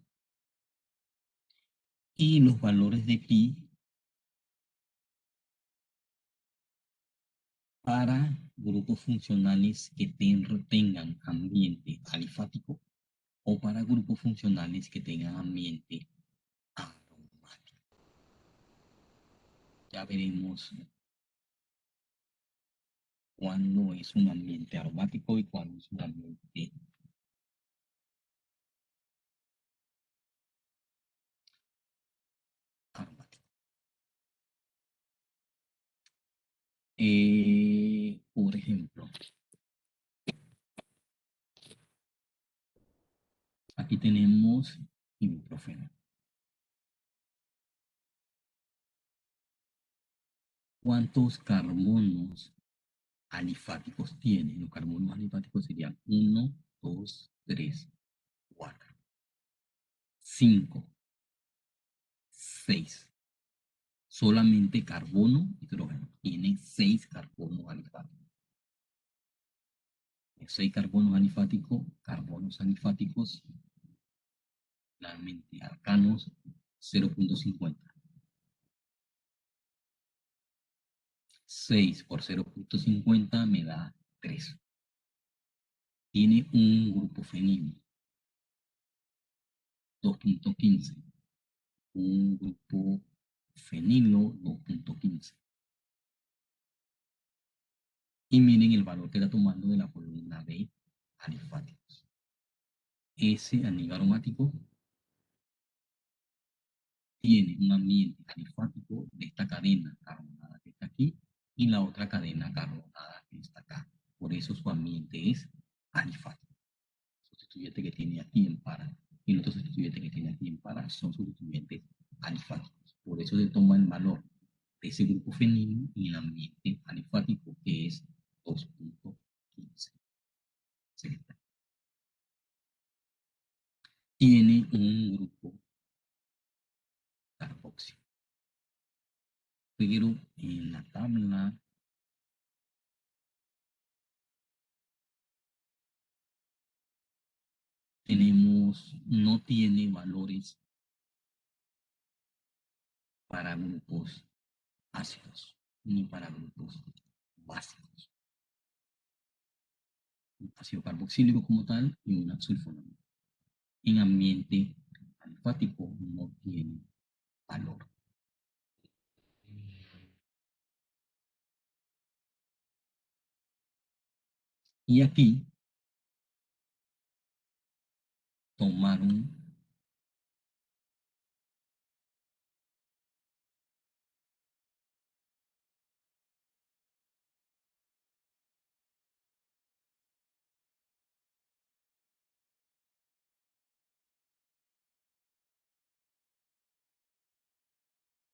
y los valores de pi para grupos funcionales que tengan ambiente alifático o para grupos funcionales que tengan ambiente aromático. Ya veremos cuándo es un ambiente aromático y cuándo es un ambiente aromático. Por ejemplo, aquí tenemos ibuprofeno. ¿Cuántos carbonos alifáticos tiene? Los carbonos alifáticos serían 1, 2, 3, 4, 5, 6. Solamente carbono, hidrógeno. Tiene 6 carbonos alifáticos. 6 carbonos alifáticos, claramente alcanos, 0.50. 6 por 0.50 me da 3. Tiene un grupo fenilo, 2.15. Un grupo fenilo, 2.15. Y miren el valor que está tomando de la columna de alifáticos. Ese anillo aromático tiene un ambiente alifático de esta cadena carbonada que está aquí y la otra cadena carbonada que está acá. Por eso su ambiente es alifático. El sustituyente que tiene aquí en para y el otro sustituyente que tiene aquí en para son sustituyentes alifáticos. Por eso se toma el valor de ese grupo fenilo en el ambiente alifático que es 2.15. Tiene un grupo carboxilo. Pero en la tabla no tiene valores para grupos ácidos ni para grupos básicos. Un ácido carboxílico como tal y una sulfonamida. En ambiente alifático no tiene valor. Y aquí tomaron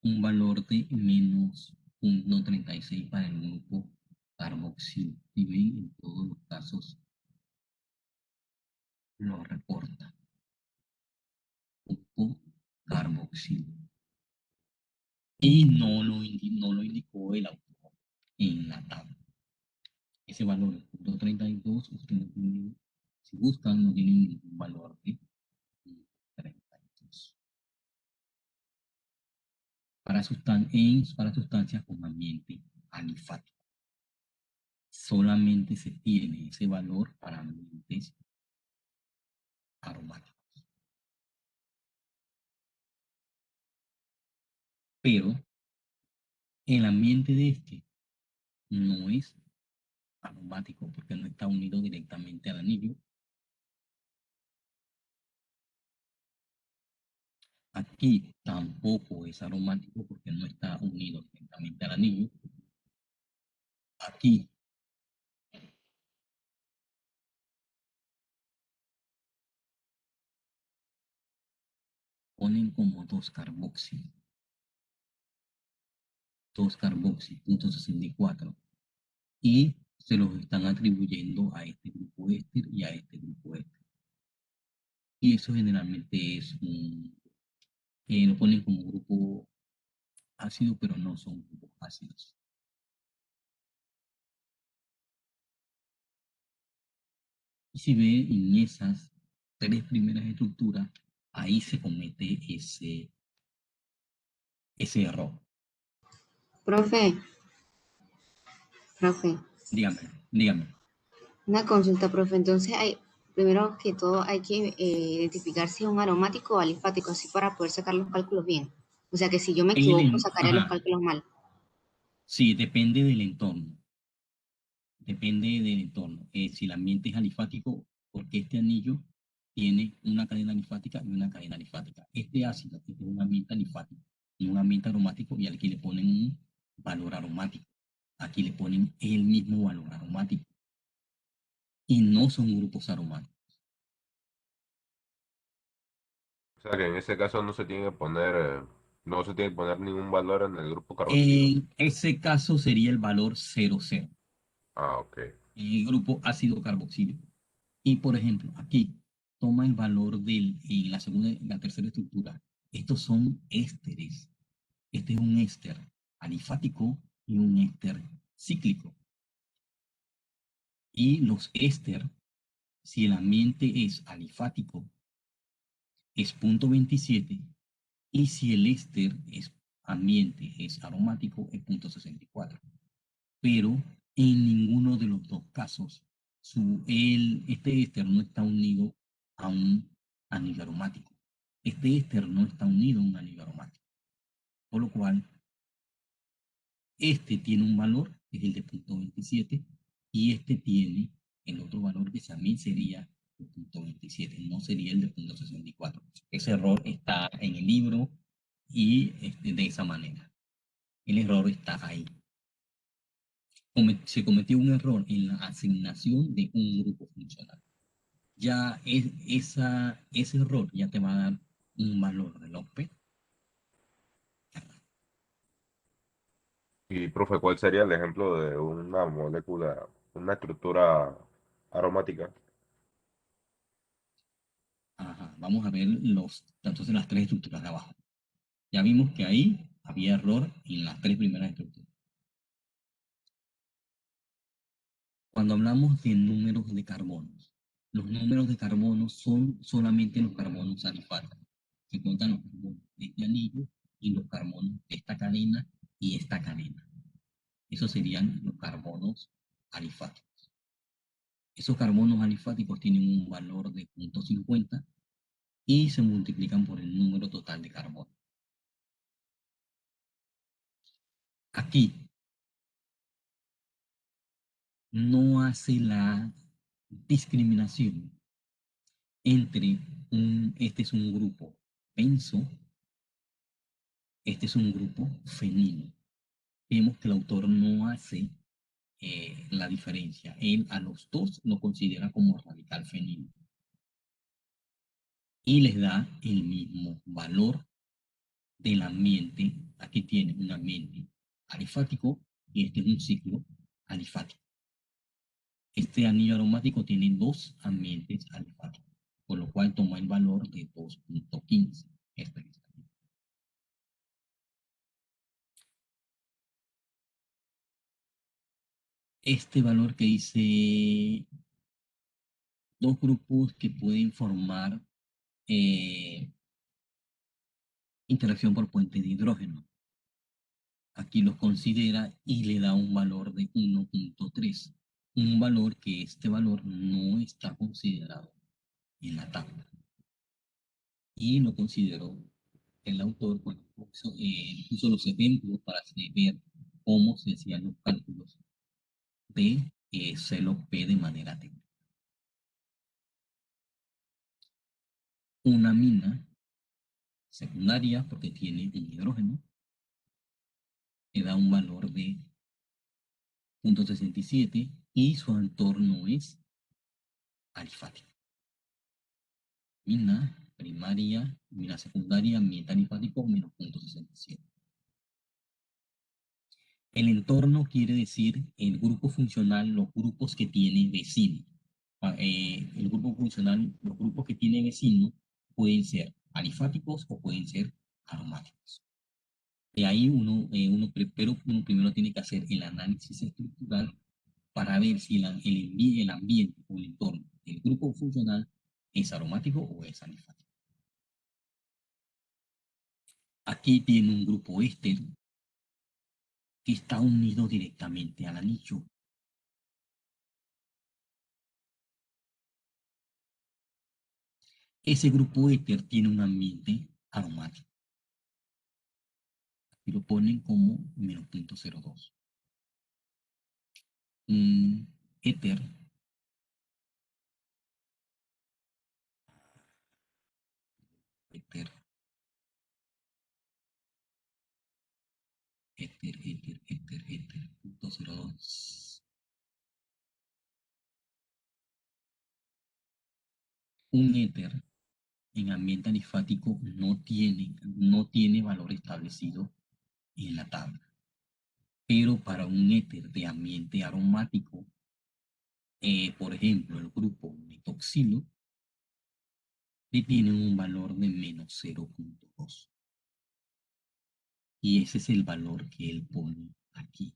un valor de menos 0.36 para el grupo carboxilo. Y ven, en todos los casos lo reporta. Grupo carboxilo. Y no lo indicó el autor en la tabla. Ese valor es 0.32, usted no tiene, si buscan, no tienen ningún valor de 32. para sustancias con ambiente alifático. Solamente se tiene ese valor para ambientes aromáticos. Pero el ambiente de este no es aromático porque no está unido directamente al anillo. Aquí tampoco es aromático porque no está unido directamente al anillo. Aquí ponen como 2-carboxi, punto 64, y se los están atribuyendo a este grupo éster y a este grupo éster. Y eso generalmente es lo ponen como grupo ácido, pero no son grupos ácidos. Y si ve en esas tres primeras estructuras, ahí se comete ese error. Profe, profe, Dígame. una consulta, profe. Entonces, primero que todo hay que identificar si es un aromático o alifático, así para poder sacar los cálculos bien. O sea que si yo me equivoco, sacaré los Ajá, cálculos mal. sí, depende del entorno. Depende del entorno. Si el ambiente es alifático, porque este anillo tiene una cadena alifática y una cadena alifática. Este ácido es un ambiente alifático y un ambiente aromático, y aquí le ponen un valor aromático. Aquí le ponen el mismo valor aromático y no son grupos aromáticos. O sea que en ese caso no se tiene que poner, no se tiene que poner ningún valor en el grupo carboxilo. En ese caso sería el valor 00, Ah, ok. el grupo ácido carboxílico. Y por ejemplo, aquí toma el valor en la segunda y la tercera estructura. Estos son ésteres. Este es un éster alifático y un éster cíclico. Y los éster, si el ambiente es alifático, es 0.27, y si el éster es ambiente es aromático, es 0.64. Pero en ninguno de los dos casos este éster no está unido a un anillo aromático. Este éster no está unido a un anillo aromático. Por lo cual, este tiene un valor, que es el de 0.27, y este tiene el otro valor que también sería el 0.27, no sería el de 0.64. Ese error está en el libro y de esa manera. El error está ahí. Se cometió un error en la asignación de un grupo funcional. Ya ese error ya te va a dar un valor de López. Y, profe, ¿cuál sería el ejemplo de una molécula, una estructura aromática? Ajá, vamos a ver entonces las tres estructuras de abajo. Ya vimos que ahí había error en las tres primeras estructuras. Cuando hablamos de números de carbonos, los números de carbono son solamente los carbonos alifáticos. Se cuentan los carbonos de este anillo y los carbonos de esta cadena y esta cadena. Esos serían los carbonos alifáticos. Esos carbonos alifáticos tienen un valor de 0.50 y se multiplican por el número total de carbono. Aquí no hace la discriminación entre este es un grupo benzo, este es un grupo fenilo. Vemos que el autor no hace la diferencia. Él a los dos lo considera como radical fenilo y les da el mismo valor del ambiente. Aquí tiene un ambiente alifático y este es un ciclo alifático. Este anillo aromático tiene dos ambientes alifáticos, por lo cual toma el valor de 2.15. Este valor que dice dos grupos que pueden formar interacción por puente de hidrógeno. Aquí los considera y le da un valor de 1.3. Un valor que este valor no está considerado en la tabla. Y lo consideró el autor cuando puso los ejemplos para ver cómo se hacían los cálculos de celo P de manera técnica. Una mina secundaria, porque tiene un hidrógeno, le da un valor de 0.67 y su entorno es alifático. Mina primaria, mina secundaria, ambiente alifático, menos 0.67. El entorno quiere decir el grupo funcional, los grupos que tiene vecino. El grupo funcional, los grupos que tiene vecino pueden ser alifáticos o pueden ser aromáticos. De ahí uno primero tiene que hacer el análisis estructural para ver si el ambiente o el entorno del grupo funcional es aromático o es alifático. Aquí tiene un grupo éster que está unido directamente al anillo. Ese grupo éter tiene un ambiente aromático. Y lo ponen como menos 0.02. Éter éter 0.02. Un éter en ambiente alifático no tiene valor establecido en la tabla. Pero para un éter de ambiente aromático, por ejemplo, el grupo metoxilo, le tienen un valor de menos 0.2. Y ese es el valor que él pone aquí.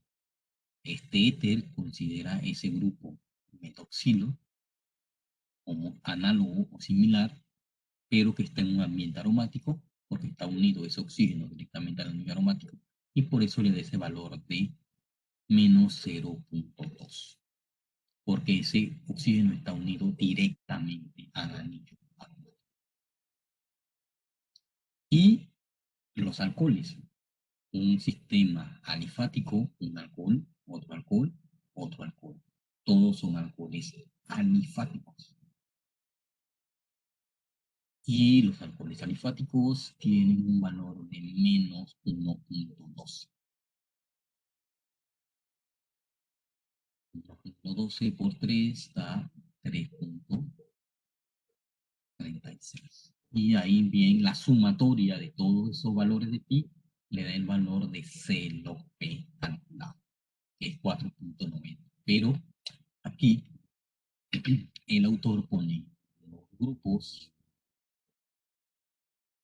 Este éter considera ese grupo metoxilo como análogo o similar, pero que está en un ambiente aromático, porque está unido ese oxígeno directamente al anillo aromático, y por eso le da ese valor de menos 0.2, porque ese oxígeno está unido directamente al anillo aromático. Y los alcoholes, un sistema alifático, un alcohol, otro alcohol, otro alcohol. Todos son alcoholes alifáticos. Y los alcoholes alifáticos tienen un valor de menos 1.12. 1.12 por 3 da 3.36. Y ahí bien la sumatoria de todos esos valores de pi le da el valor de celo P calculado, que es 4.90. Pero aquí el autor pone los grupos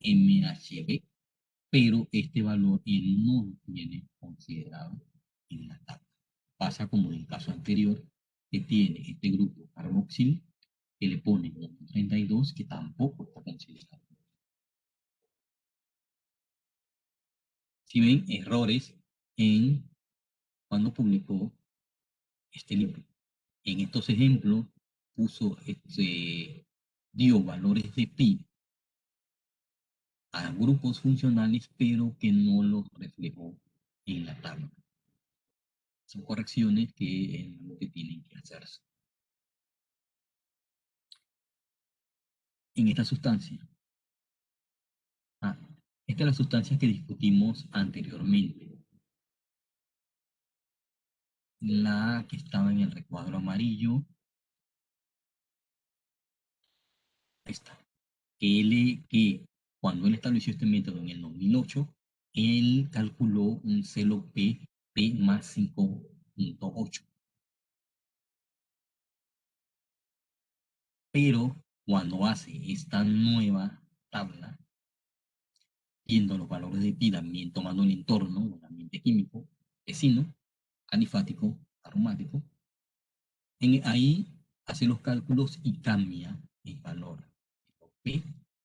MHB, pero este valor él no lo tiene considerado en la tabla. Pasa como en el caso anterior, que tiene este grupo carboxil, que le pone 32, que tampoco está considerado. Si ven errores en cuando publicó este libro. En estos ejemplos dio valores de pi a grupos funcionales, pero que no los reflejó en la tabla. Son correcciones que tienen que hacerse. En esta sustancia. Esta es la sustancia que discutimos anteriormente. La que estaba en el recuadro amarillo. Esta. Que cuando él estableció este método en el 2008, él calculó un celo P más 5.8. Pero cuando hace esta nueva tabla, viendo los valores de pi también tomando el entorno, el ambiente químico, vecino, alifático, aromático, ahí hace los cálculos y cambia el valor de P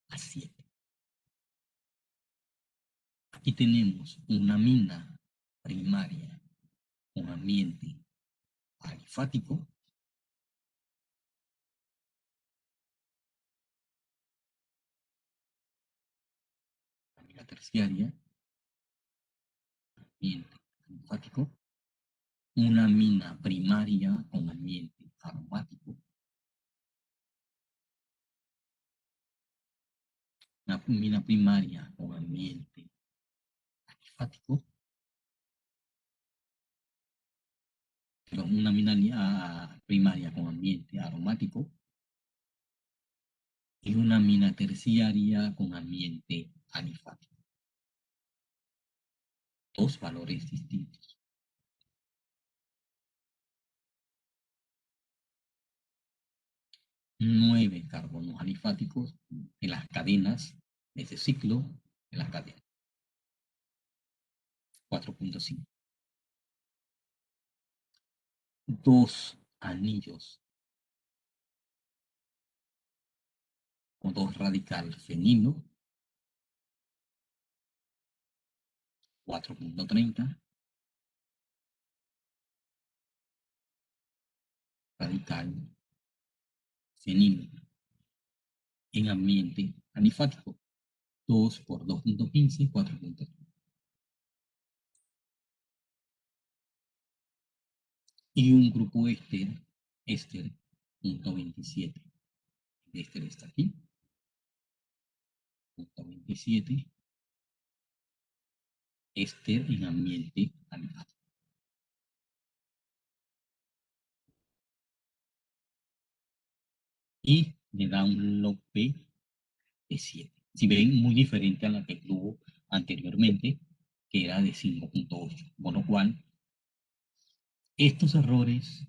a 7. Aquí tenemos una mina primaria con ambiente alifático, amina terciaria, ambiente alifático, una amina primaria con ambiente aromático, una amina primaria con ambiente alifático, pero una amina primaria con ambiente aromático y una amina terciaria con ambiente alifático. Dos valores distintos. 9 carbonos alifáticos en las cadenas de ese ciclo de las cadenas. 4.5. 2 anillos con 2 radical fenilo. 4.30. Radical fenilo en ambiente alifático. 2 por 2.15, 4.3. Y un grupo éster, punto 27. El éster está aquí. Punto 27. Éster en ambiente alifático. Y le da un log P de 7. Si ven, muy diferente a la que tuvo anteriormente, que era de 5.8. Por lo cual, estos errores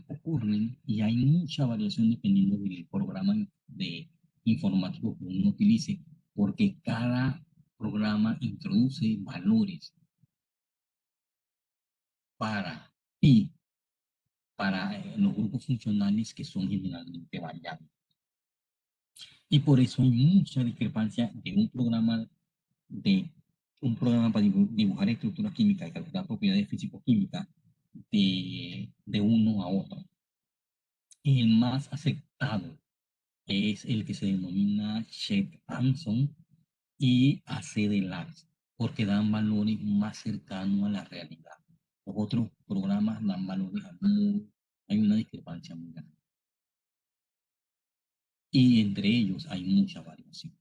ocurren y hay mucha variación dependiendo del programa de informático que uno utilice, porque cada programa introduce valores para los grupos funcionales que son generalmente variables. Y por eso hay mucha discrepancia de un programa para dibujar estructuras químicas y calcular propiedades físico-químicas de uno a otro. El más aceptado es el que se denomina Shepp-Hanson y AC-DELAX, porque dan valores más cercanos a la realidad. Los otros programas dan valores hay una discrepancia muy grande. Y entre ellos hay mucha variación.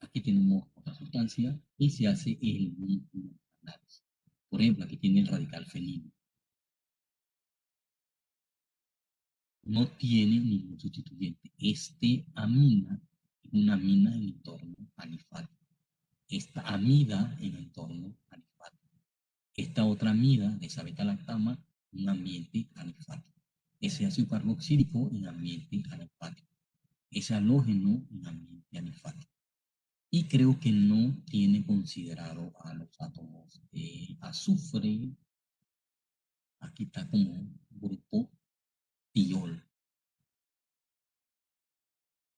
Aquí tenemos otra sustancia y se hace el mismo análisis. Por ejemplo, aquí tiene el radical fenilo. No tiene ningún sustituyente. Este amina es una amina en entorno alifático. Esta amida en entorno alifático. Esta otra amida de esa beta-lactama en ambiente alifático. Ese ácido carboxílico en ambiente alifático. Ese halógeno en ambiente alifático. Y creo que no tiene considerado a los átomos de azufre. Aquí está como grupo tiol,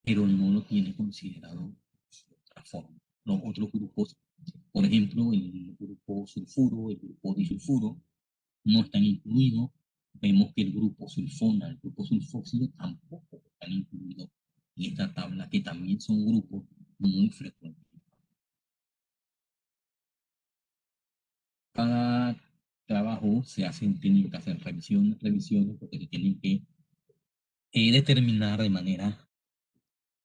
pero no lo tiene considerado de otra forma. Los otros grupos, por ejemplo, el grupo sulfuro, el grupo disulfuro, no están incluidos. Vemos que el grupo sulfona, el grupo sulfóxido tampoco están incluidos en esta tabla, que también son grupos muy frecuentes. Cada trabajo tienen que hacer revisiones, porque se tienen que determinar de manera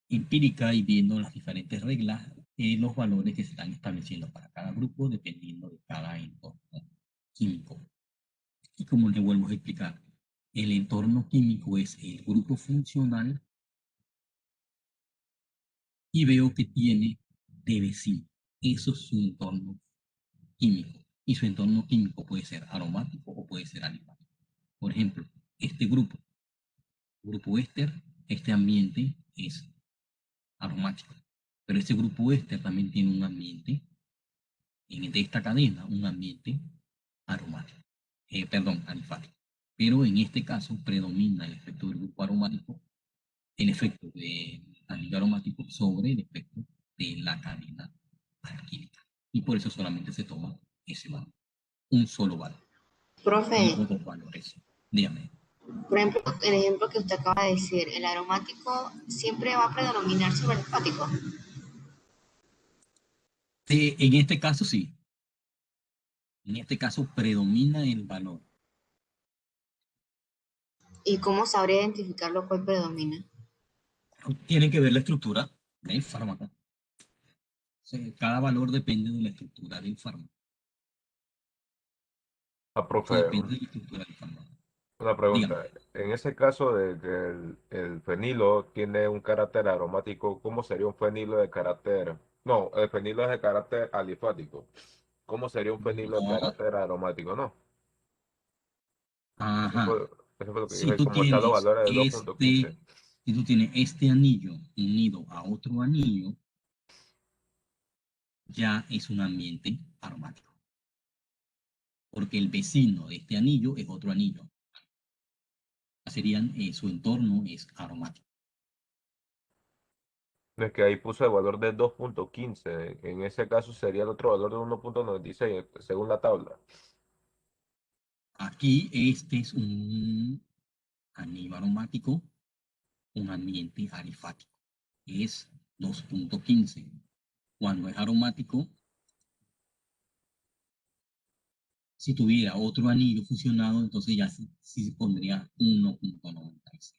empírica y viendo las diferentes reglas los valores que se están estableciendo para cada grupo dependiendo de cada entorno químico. Y como les vuelvo a explicar, el entorno químico es el grupo funcional y veo que tiene DB5. Eso es su entorno químico. Y su entorno químico puede ser aromático o puede ser alifático. Por ejemplo, este grupo éster, este ambiente es aromático. Pero este grupo éster también tiene un ambiente, de esta cadena, un ambiente aromático. Alifático. Pero en este caso predomina el efecto del grupo aromático, el efecto del anillo aromático sobre el efecto de la cadena alquílica. y por eso solamente se toma ese valor, un solo valor, Profe, no dos valores. Dígame. por ejemplo, el ejemplo que usted acaba de decir, el aromático siempre va a predominar sobre el alfático. En este caso sí, en este caso predomina el valor. ¿Y cómo sabría identificar lo cual predomina? Tienen que ver la estructura del fármaco. O sea, cada valor depende de la estructura del fármaco. Profe, Eso depende de la estructura del fármaco. una Dígame. pregunta. En ese caso de que el fenilo tiene un carácter aromático, ¿cómo sería un fenilo de carácter? No, el fenilo es de carácter alifático. ¿Cómo sería un fenilo de No. carácter aromático? No. Eso Ajá. fue, eso fue lo que Si dije, tú como está los tienes valores de 2.15. este, si tú tienes este anillo unido a otro anillo, ya es un ambiente aromático. Porque el vecino de este anillo es otro anillo. Serían, su entorno es aromático. Es que ahí puso el valor de 2.15. En ese caso sería el otro valor de 1.96, según la tabla. Aquí este es un anillo aromático, un ambiente alifático. Es 2.15. Cuando es aromático, si tuviera otro anillo fusionado, entonces ya sí pondría 1.96.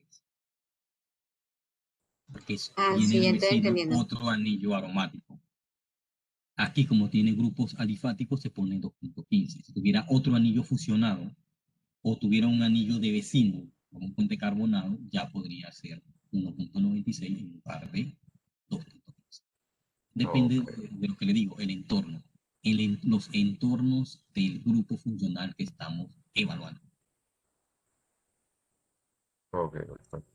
Porque Ah, viene sí, el ya estoy vecino entendiendo. otro anillo aromático. Aquí, como tiene grupos alifáticos, se pone 2.15. Si tuviera otro anillo fusionado o tuviera un anillo de vecino con un puente carbonado, ya podría ser 1.96 en lugar de 2.15. Depende Ok, de lo que le digo, el entorno, los entornos del grupo funcional que estamos evaluando. ok, perfecto.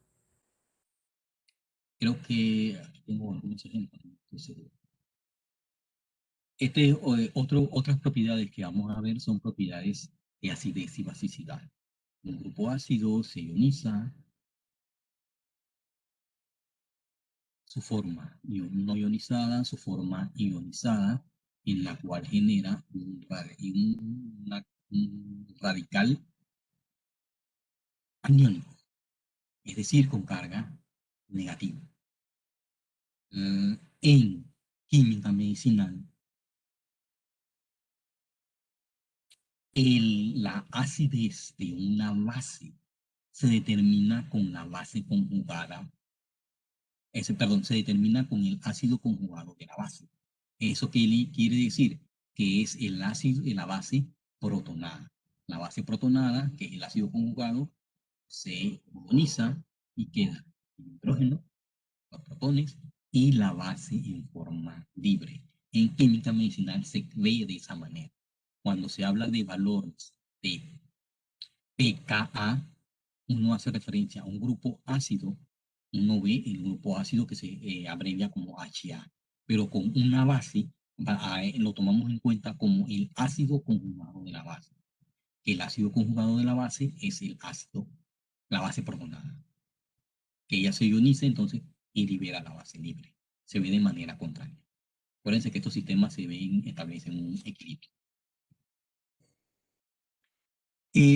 Creo que aquí tengo algunos ejemplos, no estoy seguro. Otras propiedades que vamos a ver son propiedades de acidez y basicidad. Un grupo ácido se ioniza, su forma no ionizada, su forma ionizada, en la cual genera un radical aniónico, es decir, con carga negativa. En química medicinal, la acidez de una base se determina con la base conjugada, se determina con el ácido conjugado de la base. ¿Eso qué quiere decir? Que es el ácido de la base protonada. La base protonada, que es el ácido conjugado, se ioniza y queda el hidrógeno, los protones y la base en forma libre. En química medicinal se ve de esa manera. Cuando se habla de valores de pKa, uno hace referencia a un grupo ácido, uno ve el grupo ácido que se abrevia como HA, pero con una base lo tomamos en cuenta como el ácido conjugado de la base. El ácido conjugado de la base es el ácido, la base protonada, que ella se ioniza entonces y libera la base libre. Se ve de manera contraria. Acuérdense que estos sistemas establecen un equilibrio.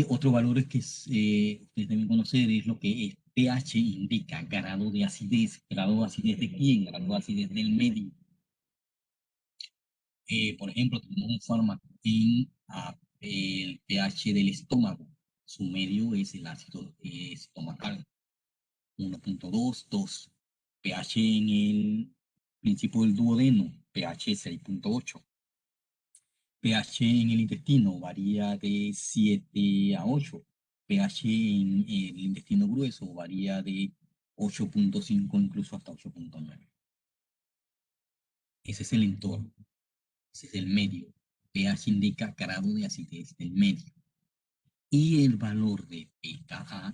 Otro valor que ustedes deben conocer es lo que es pH indica, grado de acidez. ¿Grado de acidez de quién? Grado de acidez del medio. Por ejemplo, tenemos un fármaco en el pH del estómago. Su medio es el ácido estomacal, 1.2, 2. pH en el principio del duodeno, pH 6.8. pH en el intestino varía de 7 a 8. pH en el intestino grueso varía de 8.5 incluso hasta 8.9. Ese es el entorno, ese es el medio. pH indica grado de acidez del medio. Y el valor de pKa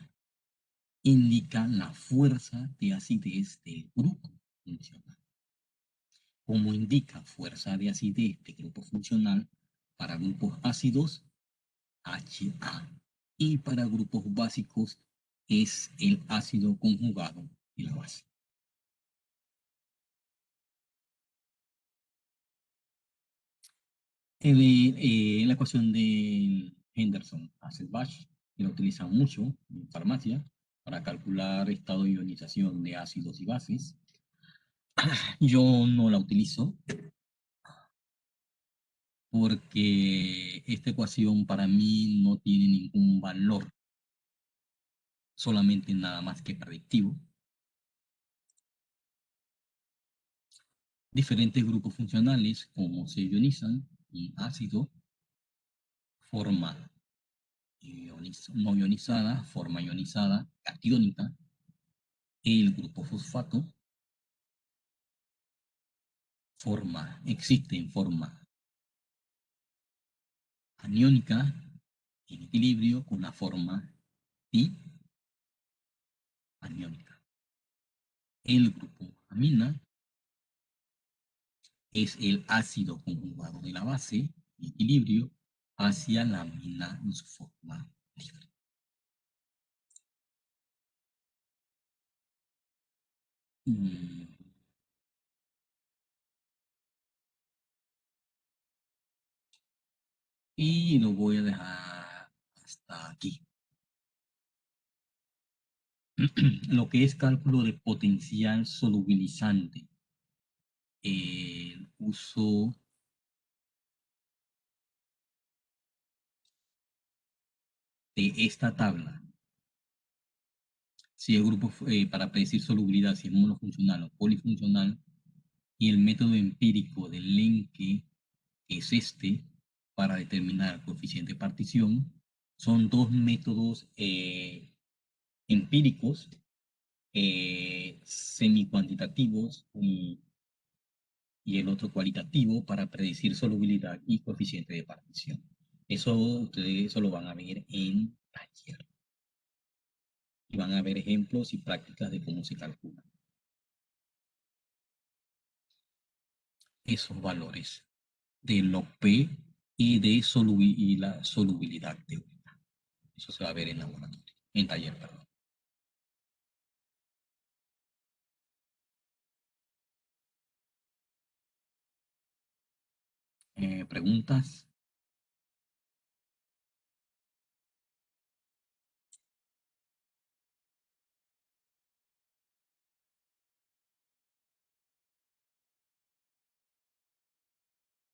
indica la fuerza de acidez del grupo funcional. Como indica fuerza de acidez de grupo funcional para grupos ácidos, HA, y para grupos básicos es el ácido conjugado y la base. La ecuación de Henderson-Hasselbalch, que la utilizan mucho en farmacia para calcular estado de ionización de ácidos y bases. Yo no la utilizo porque esta ecuación para mí no tiene ningún valor, solamente nada más que predictivo. Diferentes grupos funcionales, como se ionizan en ácido, forma no ionizada, forma ionizada, catiónica, el grupo fosfato, existe en forma aniónica, en equilibrio con la forma aniónica. El grupo amina es el ácido conjugado de la base, en equilibrio, hacia la amina en su forma libre. Y lo voy a dejar hasta aquí. Lo que es cálculo de potencial solubilizante. El uso de esta tabla. Si el grupo, para predecir solubilidad, si es monofuncional o polifuncional, y el método empírico del Lenke, que es este, para determinar el coeficiente de partición, son dos métodos empíricos, semi-cuantitativos y el otro cualitativo para predecir solubilidad y coeficiente de partición. Eso ustedes lo van a ver en taller. Y van a ver ejemplos y prácticas de cómo se calcula esos valores de log P y de la solubilidad teórica. Eso se va a ver en laboratorio, en taller, perdón. ¿Preguntas?